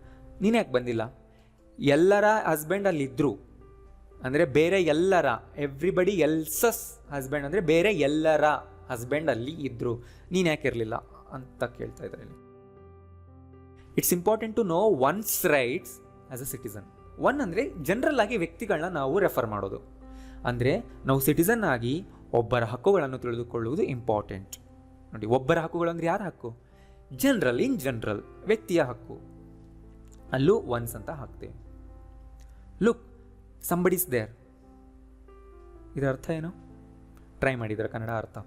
ನೀನು ಯಾಕೆ ಬಂದಿಲ್ಲ? ಎಲ್ಲರ ಹಸ್ಬೆಂಡ್ ಅಲ್ಲಿದ್ದರು ಅಂದರೆ ಬೇರೆ ಎಲ್ಲರ, ಎವ್ರಿಬಡಿ ಎಲ್ಸಸ್ ಹಸ್ಬೆಂಡ್ ಅಂದರೆ ಬೇರೆ ಎಲ್ಲರ ಹಸ್ಬೆಂಡ್ ಅಲ್ಲಿ ಇದ್ದರು, ನೀನು ಯಾಕೆ ಇರಲಿಲ್ಲ ಅಂತ ಕೇಳ್ತಾ ಇದ್ದಾರೆ ಇಲ್ಲಿ. It's important to know one's rights as a citizen. One ಅಂದರೆ ಜನರಲ್ ಆಗಿ ವ್ಯಕ್ತಿಗಳನ್ನ ನಾವು ರೆಫರ್ ಮಾಡೋದು, ಅಂದರೆ ನಾವು ಸಿಟಿಸನ್ ಆಗಿ ಒಬ್ಬರ ಹಕ್ಕುಗಳನ್ನು ತಿಳಿದುಕೊಳ್ಳುವುದು ಇಂಪಾರ್ಟೆಂಟ್. ನೋಡಿ, ಒಬ್ಬರ ಹಕ್ಕುಗಳು ಅಂದರೆ ಯಾರ ಹಕ್ಕು? ಜನರಲ್, ಇನ್ ಜನರಲ್ ವ್ಯಕ್ತಿಯ ಹಕ್ಕು, ಅಲ್ಲೂ ಒನ್ಸ್ ಅಂತ ಹಾಕ್ತೇವೆ. ಲುಕ್ ಸಂಬಡೀಸ್ ದೇರ್, ಇದರ ಅರ್ಥ ಏನು? ಟ್ರೈ ಮಾಡಿದ್ರೆ ಕನ್ನಡ ಅರ್ಥ.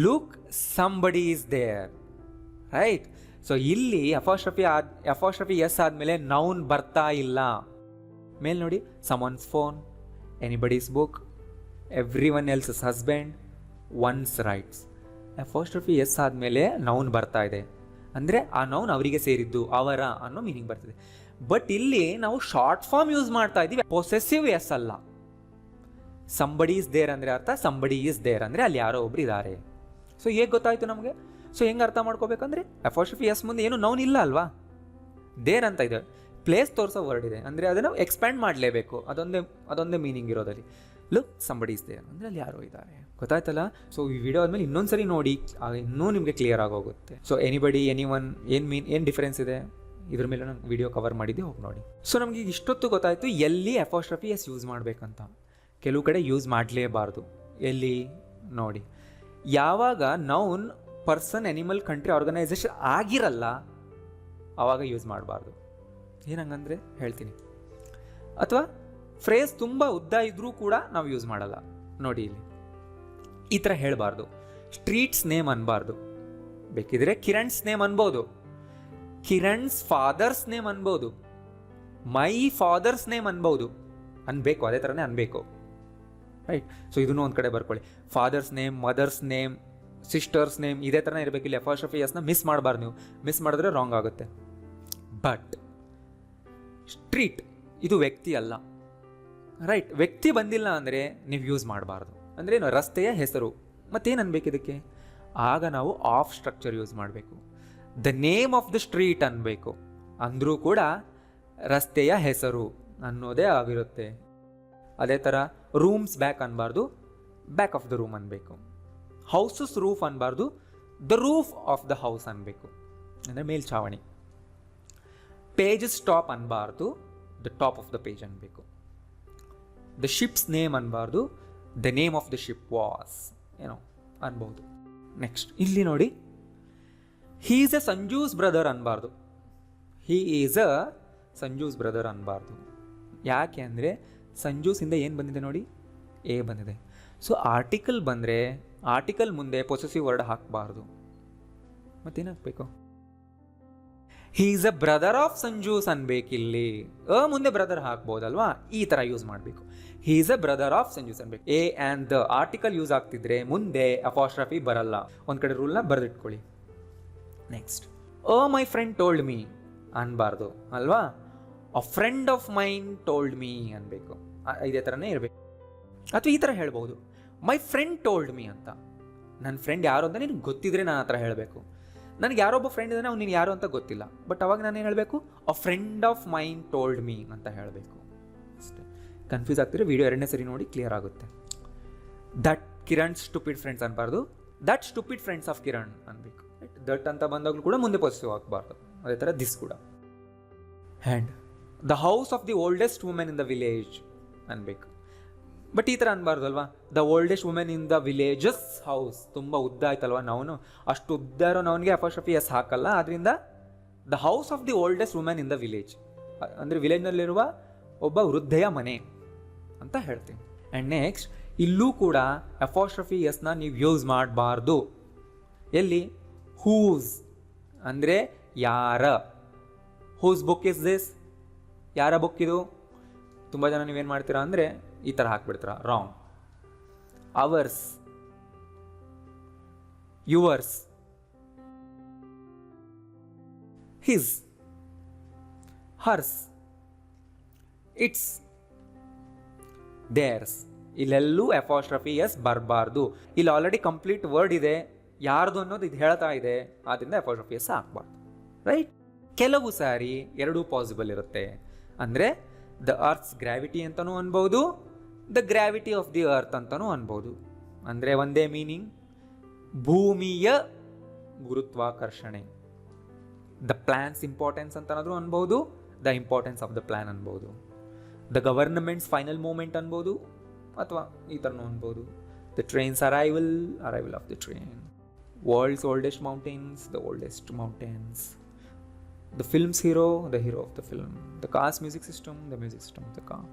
Look somebody is there, right? So ಇಲ್ಲಿ ಅಪಾಸ್ಟ್ರಫಿ ಎಸ್ ಆದಮೇಲೆ ನೌನ್ ಬರ್ತಾ ಇಲ್ಲ. ಮೇಲೆ ನೋಡಿ, someone's phone, anybody's book, everyone else husband, one's rights. Apostrophe s ಆದಮೇಲೆ ನೌನ್ ಬರ್ತಾ ಇದೆ ಅಂದರೆ ಆ ನೌನ್ ಅವರಿಗೆ ಸೇರಿದ್ದು, ಅವರ ಅನ್ನೋ ಮೀನಿಂಗ್ ಬರ್ತದೆ. ಬಟ್ ಇಲ್ಲಿ ನಾವು ಶಾರ್ಟ್ ಫಾರ್ಮ್ ಯೂಸ್ ಮಾಡ್ತಾ ಇದ್ದೀವಿ, ಪೊಸೆಸಿವ್ ಎಸ್ ಅಲ್ಲ. ಸಂಬಡಿ ಈಸ್ ದೇರ್ ಅಂದರೆ ಅರ್ಥ ಸಂಬಡಿ ಈಸ್ ದೇರ್ ಅಂದರೆ ಅಲ್ಲಿ ಯಾರೋ ಒಬ್ರು ಇದ್ದಾರೆ. ಸೊ ಹೇಗೆ ಗೊತ್ತಾಯಿತು ನಮಗೆ? ಸೊ ಹೆಂಗೆ ಅರ್ಥ ಮಾಡ್ಕೋಬೇಕಂದ್ರೆ ಅಪಾಸ್ಟ್ರಫಿ ಎಸ್ ಮುಂದೆ ಏನು ನೌನ್ ಇಲ್ಲ ಅಲ್ವಾ, ದೇರ್ ಅಂತ ಇದೆ, ಪ್ಲೇಸ್ ತೋರಿಸೋ ವರ್ಡ್ ಇದೆ ಅಂದರೆ ಅದನ್ನು ಎಕ್ಸ್ಪ್ಯಾಂಡ್ ಮಾಡಲೇಬೇಕು, ಅದೊಂದೇ ಮೀನಿಂಗ್ ಇರೋದಲ್ಲಿ. ಲುಕ್ ಸಂಬಡಿ ಈಸ್ ದೇರ್ ಅಂದರೆ ಅಲ್ಲಿ ಯಾರೋ ಇದ್ದಾರೆ. ಗೊತ್ತಾಯ್ತಲ್ಲ? ಸೊ ಈ ವಿಡಿಯೋ ಆದಮೇಲೆ ಇನ್ನೊಂದ್ಸರಿ ನೋಡಿ, ಇನ್ನೂ ನಿಮಗೆ ಕ್ಲಿಯರ್ ಆಗೋಗುತ್ತೆ. ಸೊ ಎನಿಬಡಿ, ಎನಿ ಒನ್ ಏನು ಡಿಫರೆನ್ಸ್ ಇದೆ ಇದ್ರ ಮೇಲೆ ನಾನು ವಿಡಿಯೋ ಕವರ್ ಮಾಡಿದ್ದೆ, ಹೋಗಿ ನೋಡಿ. ಸೊ ನಮಗೆ ಇಷ್ಟೊತ್ತು ಗೊತ್ತಾಯಿತು ಎಲ್ಲಿ ಅಪಾಸ್ಟ್ರಫಿ ಎಸ್ ಯೂಸ್ ಮಾಡಬೇಕಂತ. ಕೆಲವು ಕಡೆ ಯೂಸ್ ಮಾಡಲೇಬಾರ್ದು. ಎಲ್ಲಿ ನೋಡಿ, ಯಾವಾಗ noun person, animal, country, organisation ಆಗಿರಲ್ಲ ಆವಾಗ ಯೂಸ್ ಮಾಡಬಾರ್ದು. ಏನಂಗಂದರೆ ಹೇಳ್ತೀನಿ. ಅಥವಾ ಫ್ರೇಸ್ ತುಂಬ ಉದ್ದ ಇದ್ರೂ ಕೂಡ ನಾವು ಯೂಸ್ ಮಾಡಲ್ಲ. ನೋಡಿ ಇಲ್ಲಿ ಈ ಥರ ಹೇಳಬಾರ್ದು. ಸ್ಟ್ರೀಟ್ಸ್ ನೇಮ್ ಅನ್ಬಾರ್ದು. ಬೇಕಿದ್ರೆ ಕಿರಣ್ಸ್ ನೇಮ್ ಅನ್ಬೋದು, ಕಿರಣ್ಸ್ ಫಾದರ್ಸ್ ನೇಮ್ ಅನ್ಬೋದು, ಮೈ ಫಾದರ್ಸ್ ನೇಮ್ ಅನ್ಬೋದು, ಅನ್ಬೇಕು, ಅದೇ ಥರನೇ ಅನ್ಬೇಕು, ರೈಟ್? ಸೊ ಇದನ್ನು ಒಂದು ಕಡೆ ಬರ್ಕೊಳ್ಳಿ. Father's name, mother's name, sister's name ಇದೇ ಥರನೇ ಇರಬೇಕು. ಇಲ್ಲಿ ಅಪಾಸ್ಟ್ರಫಿ ಎಸ್ನ ಮಿಸ್ ಮಾಡಬಾರ್ದು. ನೀವು ಮಿಸ್ ಮಾಡಿದ್ರೆ ರಾಂಗ್ ಆಗುತ್ತೆ. ಬಟ್ ಸ್ಟ್ರೀಟ್ ಇದು ವ್ಯಕ್ತಿ ಅಲ್ಲ, ರೈಟ್? ವ್ಯಕ್ತಿ ಬಂದಿಲ್ಲ ಅಂದರೆ ನೀವು ಯೂಸ್ ಮಾಡಬಾರ್ದು. ಅಂದರೆ ಏನು? ರಸ್ತೆಯ ಹೆಸರು. ಮತ್ತೇನು ಅನ್ಬೇಕು ಇದಕ್ಕೆ? ಆಗ ನಾವು ಆಫ್ ಸ್ಟ್ರಕ್ಚರ್ ಯೂಸ್ ಮಾಡಬೇಕು. The name of the street ಅನ್ಬೇಕು, ಅಂದರೂ ಕೂಡ ರಸ್ತೆಯ ಹೆಸರು ಅನ್ನೋದೇ ಆಗಿರುತ್ತೆ. ಅದೇ ಥರ ರೂಮ್ಸ್ ಬ್ಯಾಕ್ ಅನ್ಬಾರ್ದು, ಬ್ಯಾಕ್ ಆಫ್ ದ ರೂಮ್ ಅನ್ಬೇಕು. ಹೌಸಸ್ ರೂಫ್ ಅನ್ಬಾರ್ದು, the roof of the house ಅನ್ಬೇಕು, ಅಂದರೆ ಮೇಲ್ಛಾವಣಿ. ಪೇಜಸ್ ಟಾಪ್ ಅನ್ಬಾರ್ದು, the top of the page ಅನ್ಬೇಕು. ದ ಶಿಪ್ಸ್ ನೇಮ್ ಅನ್ಬಾರ್ದು, the name of the ship was ಏನೋ ಅನ್ಬೋದು. ನೆಕ್ಸ್ಟ್ ಇಲ್ಲಿ ನೋಡಿ, he is a Sanju's brother ಅನ್ಬಾರ್ದು. He is a Sanju's brother ಅನ್ಬಾರ್ದು. ಯಾಕೆ ಅಂದರೆ ಸಂಜೂಸಿಂದ ಏನು ಬಂದಿದೆ ನೋಡಿ, ಎ ಬಂದಿದೆ. ಸೊ ಆರ್ಟಿಕಲ್ ಬಂದರೆ ಆರ್ಟಿಕಲ್ ಮುಂದೆ ಪೊಸೆಸಿವ್ ವರ್ಡ್ ಹಾಕಬಾರ್ದು. ಮತ್ತೇನು ಹಾಕಬೇಕು? He is a brother of Sanju's ಅನ್ಬೇಕಿಲ್ಲಿ. ಮುಂದೆ ಬ್ರದರ್ ಹಾಕ್ಬೋದಲ್ವಾ, ಈ ಥರ ಯೂಸ್ ಮಾಡಬೇಕು. He is a brother of Sanju's ಅನ್ಬೇಕು. A and the article use ಆಗ್ತಿದ್ರೆ ಮುಂದೆ ಅಪಾಸ್ಟ್ರಫಿ ಬರಲ್ಲ. ಒಂದು ಕಡೆ ರೂಲ್ನ ಬರೆದಿಟ್ಕೊಳ್ಳಿ. Next, my friend told me ಅನ್ಬಾರ್ದು ಅಲ್ವಾ, a friend of main told me ಅನ್ಬೇಕು. ಇದೇ ಥರನೇ ಇರಬೇಕು. ಅಥವಾ ಈ ಥರ ಹೇಳ್ಬೋದು, ಮೈ ಫ್ರೆಂಡ್ ಟೋಲ್ಡ್ ಮೀ ಅಂತ. ನನ್ನ ಫ್ರೆಂಡ್ ಯಾರು ಅಂತ ನಿನಗೆ ಗೊತ್ತಿದ್ರೆ ನಾನು ಆ ಥರ ಹೇಳಬೇಕು. ನನಗೆ ಯಾರೊಬ್ಬ ಫ್ರೆಂಡ್ ಇದ್ದಾನೆ, ಅವ್ನು ನೀನು ಯಾರು ಅಂತ ಗೊತ್ತಿಲ್ಲ, ಬಟ್ ಅವಾಗ ನಾನು ಏನು ಹೇಳಬೇಕು? ಅ friend of main told me ಅಂತ ಹೇಳಬೇಕು. ಅಷ್ಟೇ. ಕನ್ಫ್ಯೂಸ್ ಆಗ್ತಿದ್ರೆ ವಿಡಿಯೋ ಎರಡನೇ ಸರಿ ನೋಡಿ, ಕ್ಲಿಯರ್ ಆಗುತ್ತೆ. ದಟ್ ಕಿರಣ್ ಸ್ಟುಪಿಡ್ ಫ್ರೆಂಡ್ಸ್ ಅನ್ಬಾರ್ದು, that stupid friends of Kiran ಅನ್ಬೇಕು. ದಟ್ ಅಂತ ಬಂದಾಗಲೂ ಕೂಡ ಮುಂದೆ ಪಾಸಿಟಿವ್ ಆಗಬಾರ್ದು, ಅದೇ ಥರ ದಿಸ್ ಕೂಡ. And the house of the oldest women in the village ಅನ್ಬೇಕು. ಬಟ್ ಈ ಥರ ಅನ್ಬಾರ್ದು ಅಲ್ವಾ, the oldest women in the villages house. ತುಂಬ ಉದ್ದ ಆಯ್ತಲ್ವ ನಾವು, ಅಷ್ಟು ಉದ್ದ ಇರೋ ನವನಿಗೆ ಅಪಾಸ್ಟ್ರಫಿ ಎಸ್ ಹಾಕಲ್ಲ. ಆದ್ದರಿಂದ the house of the oldest women in the village ಅಂದರೆ ವಿಲೇಜ್ನಲ್ಲಿರುವ ಒಬ್ಬ ವೃದ್ಧೆಯ ಮನೆ ಅಂತ ಹೇಳ್ತೀವಿ. ಆ್ಯಂಡ್ ನೆಕ್ಸ್ಟ್ ಇಲ್ಲೂ ಕೂಡ ಅಪಾಸ್ಟ್ರಫಿ ಎಸ್ನ ನೀವು ಯೂಸ್ ಮಾಡಬಾರ್ದು. ಎಲ್ಲಿ? ಹೂಸ್ ಅಂದರೆ ಯಾರ. ಹೂಸ್ ಬುಕ್ ಇಸ್ ದಿಸ್, ಯಾರ ಬುಕ್ ಇದು? ತುಂಬ ಜನ ನೀವೇನು ಮಾಡ್ತೀರಾ ಅಂದರೆ ಈ ಥರ ಹಾಕ್ಬಿಡ್ತೀರಾ, wrong. Ours, yours, his, hers, its, theirs. ಇಲ್ಲೆಲ್ಲೂ ಅಪಾಸ್ಟ್ರಫಿ ಎಸ್ ಬರಬಾರ್ದು. ಇಲ್ಲಿ ಆಲ್ರೆಡಿ ಕಂಪ್ಲೀಟ್ ವರ್ಡ್ ಇದೆ, ಯಾರ್ದು ಅನ್ನೋದು ಇದು ಹೇಳ್ತಾ ಇದೆ, ಆದ್ದರಿಂದ ಅಪಾಸ್ಟ್ರಫಿ ಎಸ್ ಹಾಕ್ಬಾರ್ದು. ರೈಟ್? ಕೆಲವು ಸಾರಿ ಎರಡೂ ಪಾಸಿಬಲ್ ಇರುತ್ತೆ. ಅಂದರೆ ದ ಅರ್ಥ್ಸ್ ಗ್ರಾವಿಟಿ ಅಂತಲೂ ಅನ್ಬೋದು, the gravity of the earth ಅಂತಲೂ ಅನ್ಬೋದು. ಅಂದರೆ ಒಂದೇ ಮೀನಿಂಗ್, ಭೂಮಿಯ ಗುರುತ್ವಾಕರ್ಷಣೆ. ದ ಪ್ಲಾನ್ಸ್ ಇಂಪಾರ್ಟೆನ್ಸ್ ಅಂತನಾದರೂ ಅನ್ಬೋದು, the importance of the plan ಅನ್ಬೋದು. ದ ಗವರ್ನಮೆಂಟ್ಸ್ ಫೈನಲ್ ಮೂಮೆಂಟ್ ಅನ್ಬೋದು, ಅಥವಾ ಈ ಥರನೂ ಅನ್ಬೋದು. The train's arrival of the train. World's oldest mountains, the oldest mountains. The film's hero, the hero of the film. The car's music system, the music system of the car.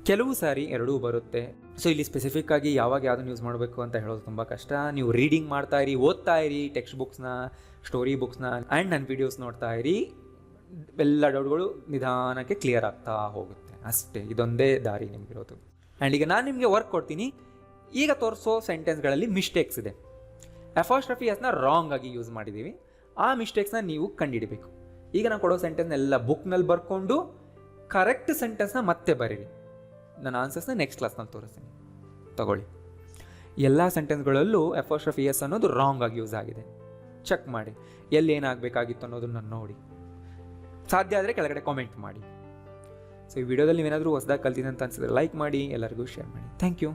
ಕೆಲವು ಸಾರಿ ಎರಡೂ ಬರುತ್ತೆ. So ಇಲ್ಲಿ specific ಆಗಿ ಯಾವಾಗ ಯಾವುದನ್ನು use ಮಾಡಬೇಕು ಅಂತ ಹೇಳೋದು ತುಂಬ ಕಷ್ಟ. ನೀವು ರೀಡಿಂಗ್ ಮಾಡ್ತಾ ಇರಿ, ಓದ್ತಾ ಇರಿ ಟೆಕ್ಸ್ಟ್ ಬುಕ್ಸ್ನ, ಸ್ಟೋರಿ ಬುಕ್ಸ್ನ ಆ್ಯಂಡ್ ನನ್ನ ವೀಡಿಯೋಸ್ ನೋಡ್ತಾ ಇರಿ. ಎಲ್ಲ ಡೌಟ್ಗಳು ನಿಧಾನಕ್ಕೆ ಕ್ಲಿಯರ್ ಆಗ್ತಾ ಹೋಗುತ್ತೆ ಅಷ್ಟೇ. ಇದೊಂದೇ ದಾರಿ ನಿಮಗಿರೋದು. ಆ್ಯಂಡ್ ಈಗ ನಾನು ನಿಮಗೆ ವರ್ಕ್ ಕೊಡ್ತೀನಿ. ಈಗ ತೋರಿಸೋ ಸೆಂಟೆನ್ಸ್ಗಳಲ್ಲಿ ಮಿಸ್ಟೇಕ್ಸ್ ಇದೆ. ಅಪಾಸ್ಟ್ರಫಿ ಎಸ್ನ ರಾಂಗ್ ಆಗಿ ಯೂಸ್ ಮಾಡಿದ್ದೀವಿ. ಆ ಮಿಸ್ಟೇಕ್ಸ್ನ ನೀವು ಕಂಡುಹಿಡಬೇಕು. ಈಗ ನಾನು ಕೊಡೋ ಸೆಂಟೆನ್ಸ್ನೆಲ್ಲ ಬುಕ್ನಲ್ಲಿ ಬರ್ಕೊಂಡು ಕರೆಕ್ಟ್ ಸೆಂಟೆನ್ಸ್ನ ಮತ್ತೆ ಬರೀರಿ. ನನ್ನ ಆನ್ಸರ್ಸ್ನ ನೆಕ್ಸ್ಟ್ ಕ್ಲಾಸ್ನಲ್ಲಿ ತೋರಿಸ್ತೀನಿ, ತಗೊಳ್ಳಿ. ಎಲ್ಲ ಸೆಂಟೆನ್ಸ್ಗಳಲ್ಲೂ ಅಪಾಸ್ಟ್ರಫಿ ಎಸ್ ಅನ್ನೋದು ರಾಂಗ್ ಆಗಿ ಯೂಸ್ ಆಗಿದೆ. ಚೆಕ್ ಮಾಡಿ ಎಲ್ಲಿ ಏನಾಗಬೇಕಾಗಿತ್ತು ಅನ್ನೋದನ್ನು ನೋಡಿ. ಸಾಧ್ಯ ಆದರೆ ಕೆಳಗಡೆ ಕಾಮೆಂಟ್ ಮಾಡಿ. ಸೊ ಈ ವಿಡಿಯೋದಲ್ಲಿ ನೀವೇನಾದರೂ ಹೊಸದಾಗಿ ಕಲ್ತಿದ್ದೆ ಅಂತ ಅನ್ಸಿದ್ರೆ ಲೈಕ್ ಮಾಡಿ, ಎಲ್ಲರಿಗೂ ಶೇರ್ ಮಾಡಿ. Thank you.